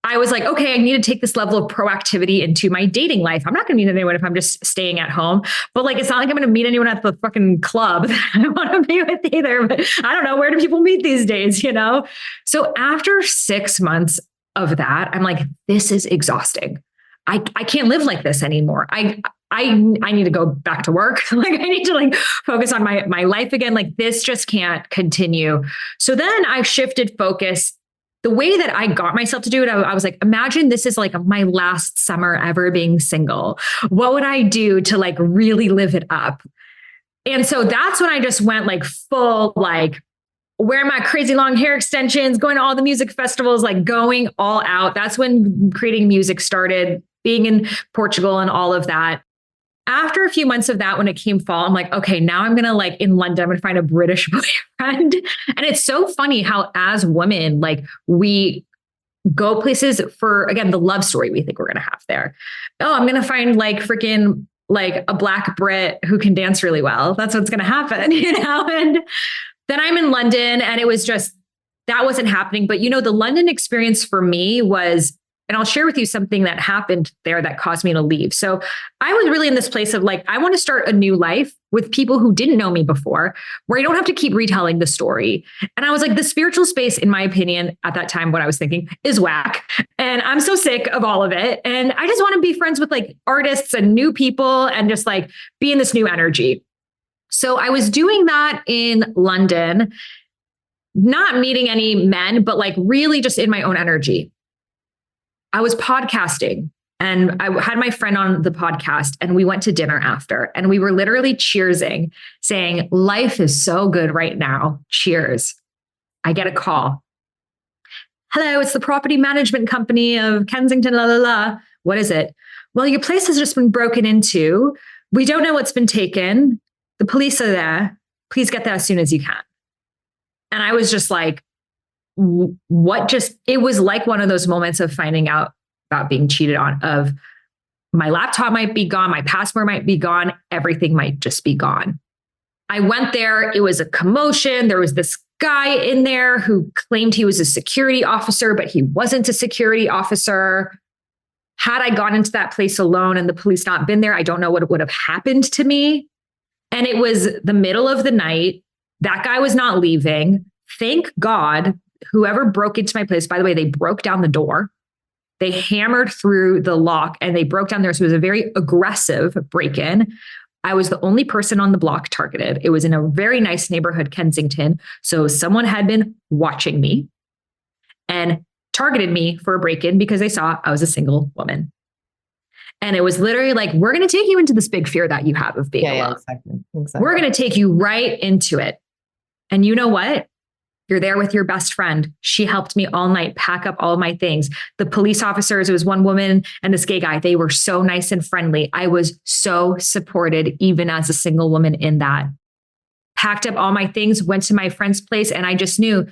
Speaker 2: I was okay, I need to take this level of proactivity into my dating life. I'm not going to meet anyone if I'm just staying at home, but it's not I'm going to meet anyone at the fucking club that I want to be with either. But I don't know, where do people meet these days, So after 6 months of that, I'm this is exhausting. I can't live like this anymore. I need to go back to work. I need to focus on my life again. This just can't continue. So then I shifted focus. The way that I got myself to do it, I was imagine this is my last summer ever being single. What would I do to really live it up? And so that's when I just went full wearing my crazy long hair extensions, going to all the music festivals, like going all out. That's when creating music started, being in Portugal and all of that. After a few months of that, when it came fall, I'm like, okay, now I'm going to like in London, I'm going to find a British boyfriend. And it's so funny how as women, like we go places for, again, the love story we think we're going to have there. Oh, I'm going to find like freaking like a Black Brit who can dance really well. That's what's going to happen, And then I'm in London and it was just, that wasn't happening. But the London experience for me was, and I'll share with you something that happened there that caused me to leave. So I was really in this place of like, I want to start a new life with people who didn't know me before, where I don't have to keep retelling the story. And I was like, the spiritual space, in my opinion, at that time, what I was thinking is whack. And I'm so sick of all of it. And I just want to be friends with like artists and new people and just like be in this new energy. So I was doing that in London, not meeting any men, but like really just in my own energy. I was podcasting and I had my friend on the podcast and we went to dinner after and we were literally cheersing, saying, life is so good right now. Cheers. I get a call. Hello, it's the property management company of Kensington, la, la, la. What is it? Well, your place has just been broken into. We don't know what's been taken. The police are there. Please get there as soon as you can. And I was just like, it was like one of those moments of finding out about being cheated on, of my laptop might be gone, my passport might be gone, everything might just be gone. I went there, it was a commotion. There was this guy in there who claimed he was a security officer, but he wasn't a security officer. Had I gone into that place alone and the police not been there, I don't know what would have happened to me. And it was the middle of the night. That guy was not leaving. Thank God. Whoever broke into my place, by the way, they broke down the door. They hammered through the lock and they broke down there. So it was a very aggressive break-in. I was the only person on the block targeted. It was in a very nice neighborhood, Kensington. So someone had been watching me and targeted me for a break-in because they saw I was a single woman. And it was literally like, we're going to take you into this big fear that you have of being alone.
Speaker 1: Yeah, exactly.
Speaker 2: We're going to take you right into it. And you know what? You're there with your best friend. She helped me all night pack up all of my things. The police officers, it was one woman and this gay guy. They were so nice and friendly. I was so supported, even as a single woman in that. Packed up all my things, went to my friend's place, and I just knew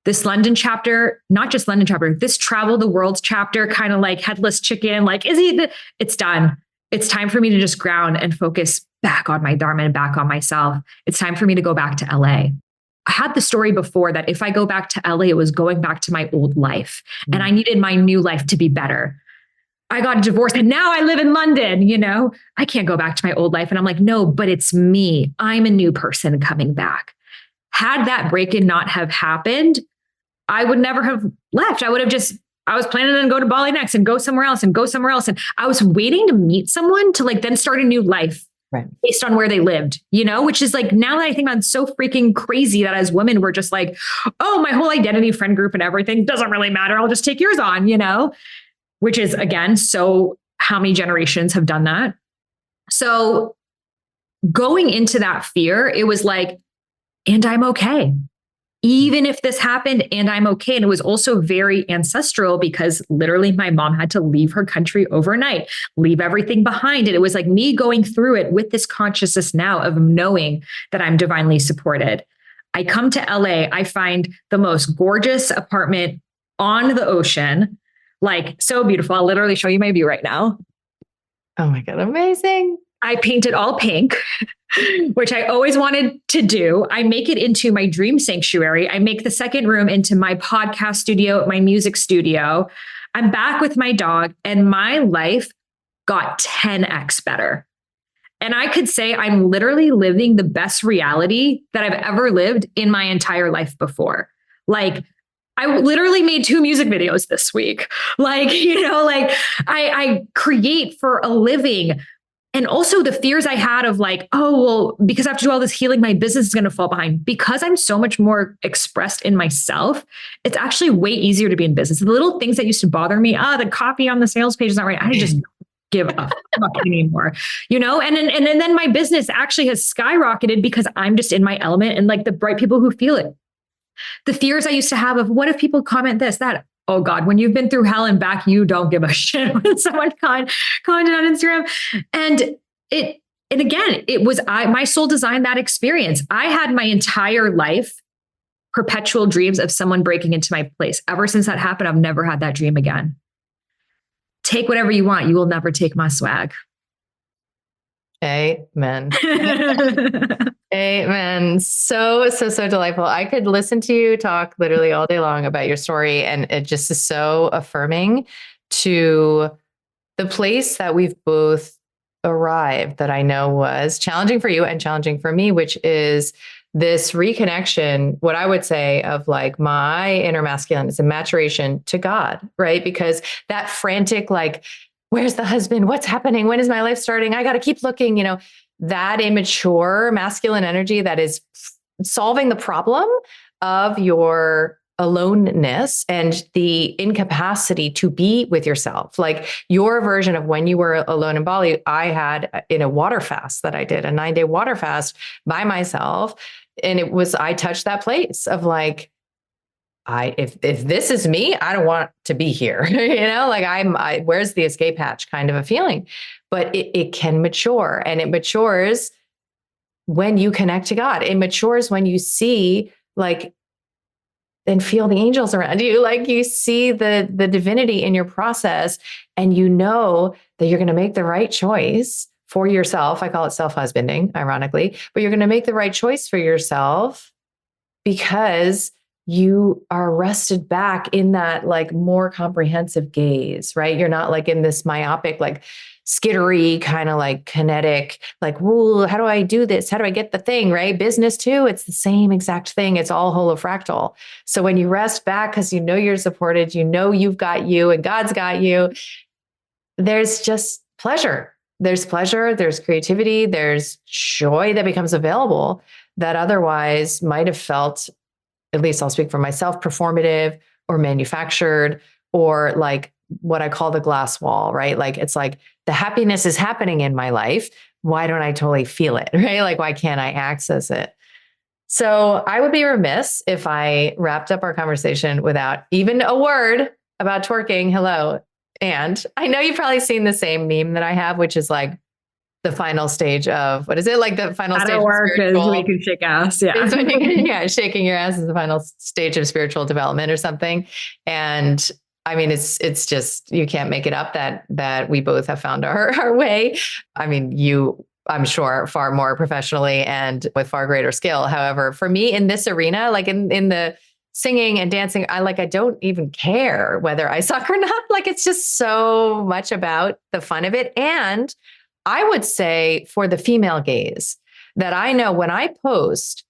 Speaker 2: this London chapter, not just London chapter, this travel the world chapter, kind of like headless chicken, like, it's done. It's time for me to just ground and focus back on my Dharma and back on myself. It's time for me to go back to LA. I had the story before that if I go back to LA, it was going back to my old life. And I needed my new life to be better. I got divorced and now I live in London, I can't go back to my old life. And I'm like, no, but it's me. I'm a new person coming back. Had that break-in not have happened, I would never have left. I was planning to go to Bali next and go somewhere else and go somewhere else. And I was waiting to meet someone to like then start a new life. Right. Based on where they lived, which is like, now that I think about, it's so freaking crazy that as women, we're just like, oh, my whole identity, friend group and everything doesn't really matter. I'll just take yours on, which is, again, so how many generations have done that? So going into that fear, it was like, and I'm okay. Even if this happened and I'm okay. And it was also very ancestral because literally my mom had to leave her country overnight, leave everything behind. And it was like me going through it with this consciousness now of knowing that I'm divinely supported. I come to LA, I find the most gorgeous apartment on the ocean, like so beautiful. I'll literally show you my view right now.
Speaker 1: Oh my God, amazing.
Speaker 2: I painted all pink, which I always wanted to do. I make it into my dream sanctuary. I make the second room into my podcast studio, my music studio. I'm back with my dog and my life got 10x better. And I could say I'm literally living the best reality that I've ever lived in my entire life before. Like, I literally made 2 music videos this week. Like, I create for a living. And also the fears I had of like, oh, well, because I have to do all this healing, my business is going to fall behind. Because I'm so much more expressed in myself, it's actually way easier to be in business. The little things that used to bother me, the copy on the sales page is not right. I just give a fuck anymore, and then my business actually has skyrocketed because I'm just in my element and like the bright people who feel it. The fears I used to have of what if people comment this, that. Oh God, when you've been through hell and back, you don't give a shit when someone commented on Instagram. And again, it was my soul designed that experience. I had my entire life perpetual dreams of someone breaking into my place. Ever since that happened, I've never had that dream again. Take whatever you want. You will never take my swag.
Speaker 1: Amen. Amen. So delightful. I could listen to you talk literally all day long about your story, and it just is so affirming to the place that we've both arrived, that I know was challenging for you and challenging for me, which is this reconnection, what I would say, of like my inner masculine is a maturation to God, right? Because that frantic, like, where's the husband? What's happening? When is my life starting? I got to keep looking, that immature masculine energy that is solving the problem of your aloneness and the incapacity to be with yourself. Like your version of when you were alone in Bali, I had in a water fast that I did, a 9-day water fast by myself. And I touched that place of like, if this is me, I don't want to be here, like where's the escape hatch kind of a feeling, but it can mature, and it matures when you connect to God. It matures when you see like, and feel the angels around you. Like you see the divinity in your process, and you know that you're going to make the right choice for yourself. I call it self-husbanding, ironically, but you're going to make the right choice for yourself because you are rested back in that like more comprehensive gaze, right? You're not like in this myopic, like skittery kind of like kinetic, like, whoa, how do I do this? How do I get the thing, right? Business too, it's the same exact thing. It's all holofractal. So when you rest back because you know you're supported, you know you've got you and God's got you, there's just pleasure. There's pleasure, there's creativity, there's joy that becomes available that otherwise might have felt, at least I'll speak for myself, performative or manufactured, or like what I call the glass wall, right? Like, it's like the happiness is happening in my life. Why don't I totally feel it, right? Like, why can't I access it? So I would be remiss if I wrapped up our conversation without even a word about twerking. Hello. And I know you've probably seen the same meme that I have, which is like the final stage of, what is it? Like the final stage of spiritual.
Speaker 2: We can shake ass. Yeah.
Speaker 1: Yeah. Shaking your ass is the final stage of spiritual development or something. And I mean, it's just, you can't make it up that we both have found our way. I mean, I'm sure far more professionally and with far greater skill. However, for me in this arena, like in the singing and dancing, I don't even care whether I suck or not. Like, it's just so much about the fun of it. And I would say for the female gaze that I know when I post,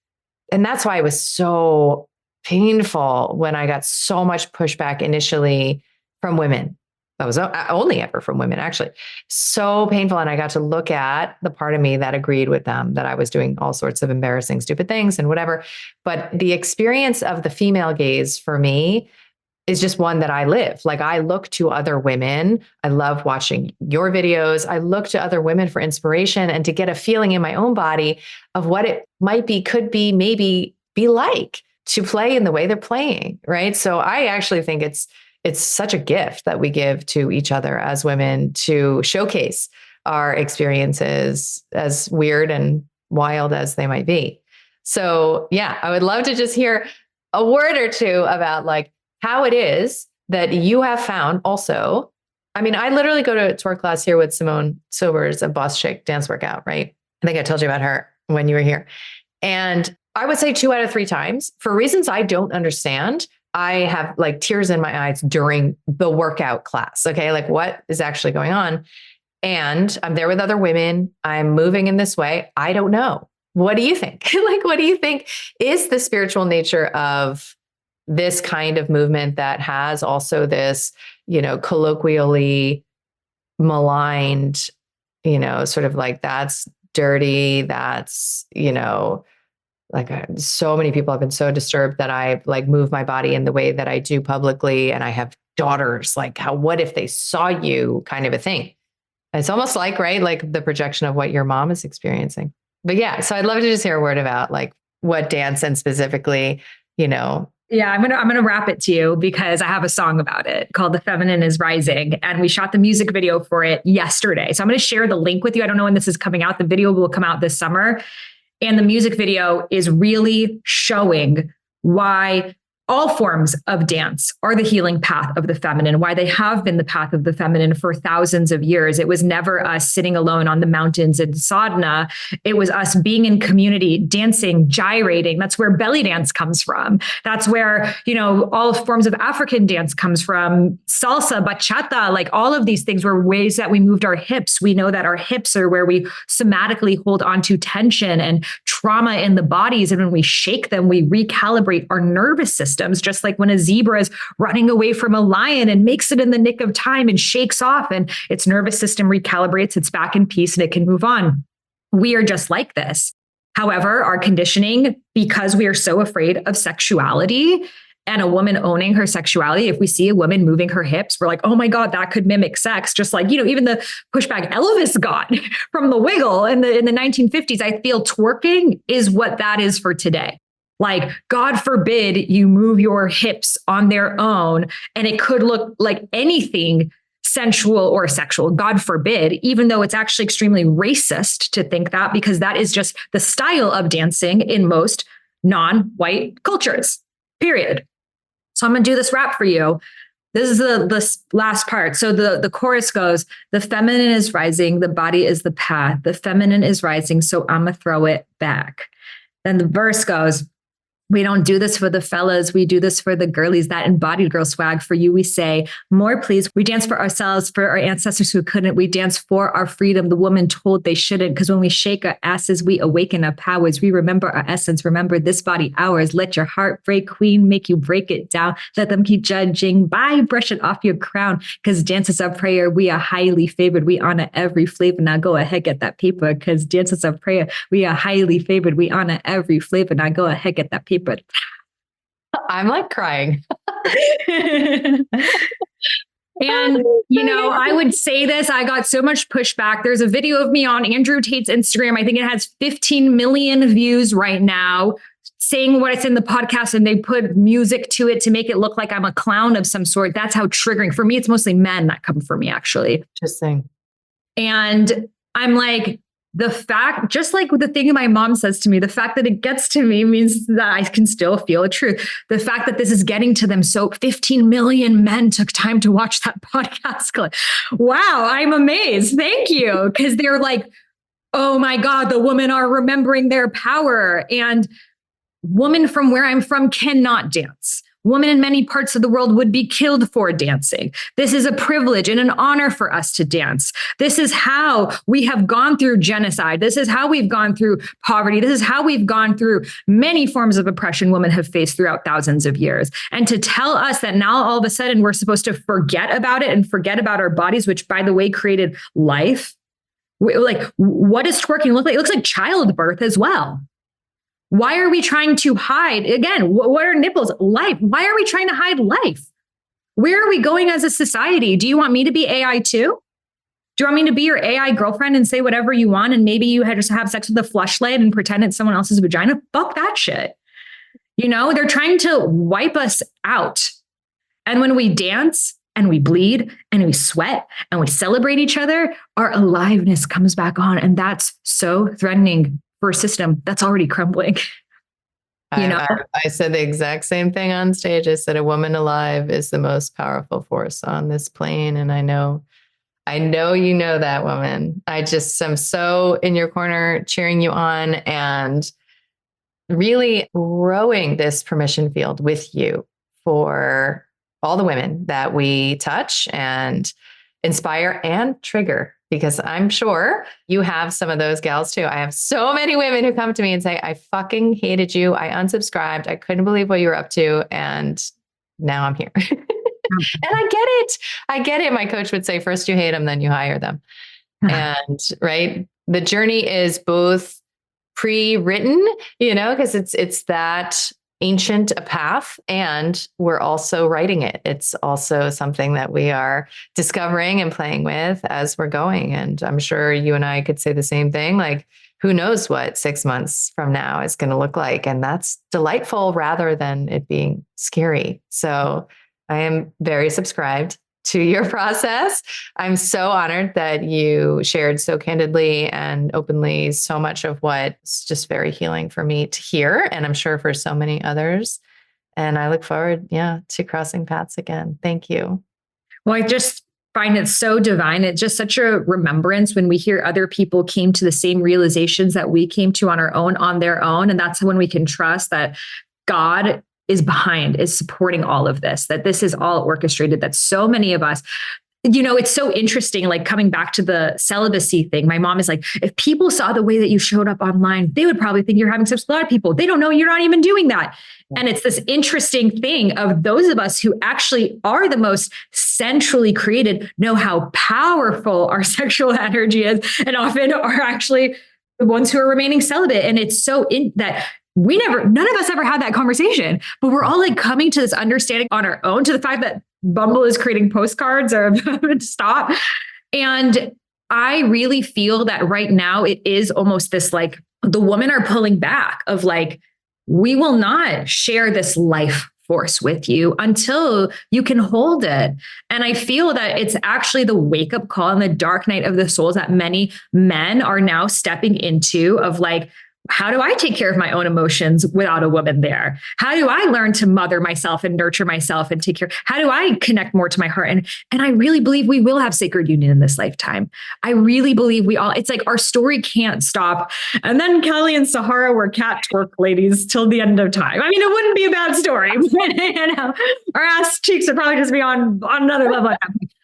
Speaker 1: and that's why it was so painful when I got so much pushback initially from women. That was only ever from women, actually. So painful. And I got to look at the part of me that agreed with them, that I was doing all sorts of embarrassing, stupid things and whatever. But the experience of the female gaze for me is just one that I live. Like, I look to other women. I love watching your videos. I look to other women for inspiration and to get a feeling in my own body of what it might be, could be, maybe be like to play in the way they're playing. Right. So I actually think it's such a gift that we give to each other as women to showcase our experiences, as weird and wild as they might be. So yeah, I would love to just hear a word or two about like how it is that you have found also. I mean, I literally go to a tour class here with Simone Sobers, a Boss Chick dance workout, right? I think I told you about her when you were here. And I would say 2 out of 3 times, for reasons I don't understand, I have like tears in my eyes during the workout class. Okay. Like, what is actually going on? And I'm there with other women. I'm moving in this way. I don't know. What do you think? Like, what do you think is the spiritual nature of this kind of movement that has also this, colloquially maligned, sort of like, that's dirty. That's, like, so many people have been so disturbed that I like move my body in the way that I do publicly. And I have daughters, like, what if they saw you, kind of a thing. It's almost like, right, like the projection of what your mom is experiencing. But yeah, so I'd love to just hear a word about like what dance and specifically
Speaker 2: Yeah, I'm gonna wrap it to you because I have a song about it called "The Feminine Is Rising," and we shot the music video for it yesterday. So I'm gonna share the link with you. I don't know when this is coming out. The video will come out this summer, and the music video is really showing why all forms of dance are the healing path of the feminine, why they have been the path of the feminine for thousands of years. It was never us sitting alone on the mountains in sadhana. It was us being in community, dancing, gyrating. That's where belly dance comes from. That's where, all forms of African dance comes from. Salsa, bachata, like all of these things were ways that we moved our hips. We know that our hips are where we somatically hold onto tension and trauma in the bodies. And when we shake them, we recalibrate our nervous system. Just like when a zebra is running away from a lion and makes it in the nick of time and shakes off and its nervous system recalibrates, it's back in peace and it can move on. We are just like this. However, our conditioning, because we are so afraid of sexuality and a woman owning her sexuality, if we see a woman moving her hips, we're like, oh my God, that could mimic sex. Just like, even the pushback Elvis got from the wiggle in the 1950s, I feel twerking is what that is for today. Like, God forbid you move your hips on their own and it could look like anything sensual or sexual. God forbid, even though it's actually extremely racist to think that, because that is just the style of dancing in most non-white cultures, period. So I'm going to do this rap for you. This is the last part. So the chorus goes, the feminine is rising, the body is the path. The feminine is rising, so I'm going to throw it back. Then the verse goes, we don't do this for the fellas. We do this for the girlies, that embodied girl swag. For you, we say, more please. We dance for ourselves, for our ancestors who couldn't. We dance for our freedom, the woman told they shouldn't. Because when we shake our asses, we awaken our powers. We remember our essence. Remember this body ours. Let your heart break, queen, make you break it down. Let them keep judging. Bye, brush it off your crown. Because dance is our prayer. We are highly favored. We honor every flavor. Now go ahead, get that paper. Because dance is our prayer. We are highly favored. We honor every flavor. Now go ahead, get that paper. But
Speaker 1: I'm like crying.
Speaker 2: And, I would say this, I got so much pushback. There's a video of me on Andrew Tate's Instagram. I think it has 15 million views right now, saying what's in the podcast, and they put music to it to make it look like I'm a clown of some sort. That's how triggering. For me, it's mostly men that come for me, actually.
Speaker 1: Interesting.
Speaker 2: And I'm like, the fact, just like the thing my mom says to me, the fact that it gets to me means that I can still feel a truth. The fact that this is getting to them. So 15 million men took time to watch that podcast clip. Wow, I'm amazed. Thank you. Because they're like, oh my God, the women are remembering their power. And women from where I'm from cannot dance. Women in many parts of the world would be killed for dancing. This is a privilege and an honor for us to dance. This is how we have gone through genocide. This is how we've gone through poverty. This is how we've gone through many forms of oppression women have faced throughout thousands of years. And to tell us that now all of a sudden we're supposed to forget about it and forget about our bodies, which by the way created life. Like, what does twerking look like? It looks like childbirth as well. Why are we trying to hide? Again, what are nipples? Life. Why are we trying to hide life? Where are we going as a society? Do you want me to be AI too? Do you want me to be your AI girlfriend and say whatever you want? And maybe you just have sex with a fleshlight and pretend it's someone else's vagina? Fuck that shit. They're trying to wipe us out. And when we dance and we bleed and we sweat and we celebrate each other, our aliveness comes back on. And that's so threatening for a system that's already crumbling.
Speaker 1: I said the exact same thing on stage. I said a woman alive is the most powerful force on this plane. And I know you know that, woman. I just am so in your corner, cheering you on and really rowing this permission field with you for all the women that we touch and inspire and trigger. Because I'm sure you have some of those gals too. I have so many women who come to me and say, I fucking hated you. I unsubscribed. I couldn't believe what you were up to. And now I'm here. And I get it. I get it. My coach would say, first you hate them, then you hire them. And right. The journey is both pre-written, because it's that ancient a path, and we're also writing it. It's also something that we are discovering and playing with as we're going. And I'm sure you and I could say the same thing. Like, who knows what 6 months from now is going to look like. And that's delightful rather than it being scary. So I am very subscribed to your process. I'm so honored that you shared so candidly and openly so much of what's just very healing for me to hear. And I'm sure for so many others. And I look forward, to crossing paths again. Thank you.
Speaker 2: Well, I just find it so divine. It's just such a remembrance when we hear other people came to the same realizations that we came to on their own. And that's when we can trust that God is supporting all of this, that this is all orchestrated, that so many of us, it's so interesting, like coming back to the celibacy thing. My mom is like, if people saw the way that you showed up online, they would probably think you're having sex with a lot of people. They don't know you're not even doing that. And it's this interesting thing of those of us who actually are the most centrally created, know how powerful our sexual energy is, and often are actually the ones who are remaining celibate. And it's so in that none of us ever had that conversation, but we're all like coming to this understanding on our own, to the fact that Bumble is creating postcards or stop. And I really feel that right now it is almost this, like, the women are pulling back of like, we will not share this life force with you until you can hold it. And I feel that it's actually the wake up call and the dark night of the souls that many men are now stepping into, of like, how do I take care of my own emotions without a woman there? How do I learn to mother myself and nurture myself and take care? How do I connect more to my heart? And I really believe we will have sacred union in this lifetime. I really believe it's like our story can't stop. And then Kelly and Sahara were cat twerk ladies till the end of time. I mean, it wouldn't be a bad story. But, our ass cheeks would probably just be on another level.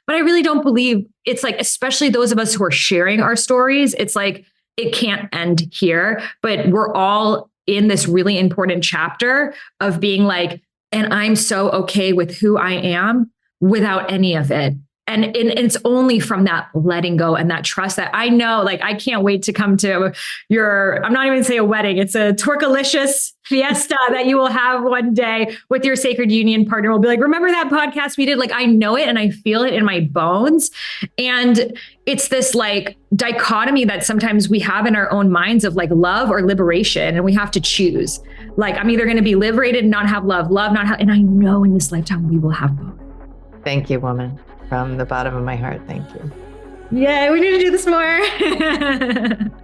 Speaker 2: But I really don't believe it's like, especially those of us who are sharing our stories, it's like, it can't end here, but we're all in this really important chapter of being like, and I'm so okay with who I am without any of it. And it's only from that letting go and that trust that I know, like, I can't wait to come to I'm not even gonna say a wedding. It's a twerkalicious fiesta that you will have one day with your sacred union partner. We'll be like, remember that podcast we did? Like, I know it and I feel it in my bones. And it's this like dichotomy that sometimes we have in our own minds of like love or liberation. And we have to choose. Like, I'm either going to be liberated and not have love, not have, and I know in this lifetime we will have both.
Speaker 1: Thank you, woman. From the bottom of my heart, thank you.
Speaker 2: Yeah, we need to do this more.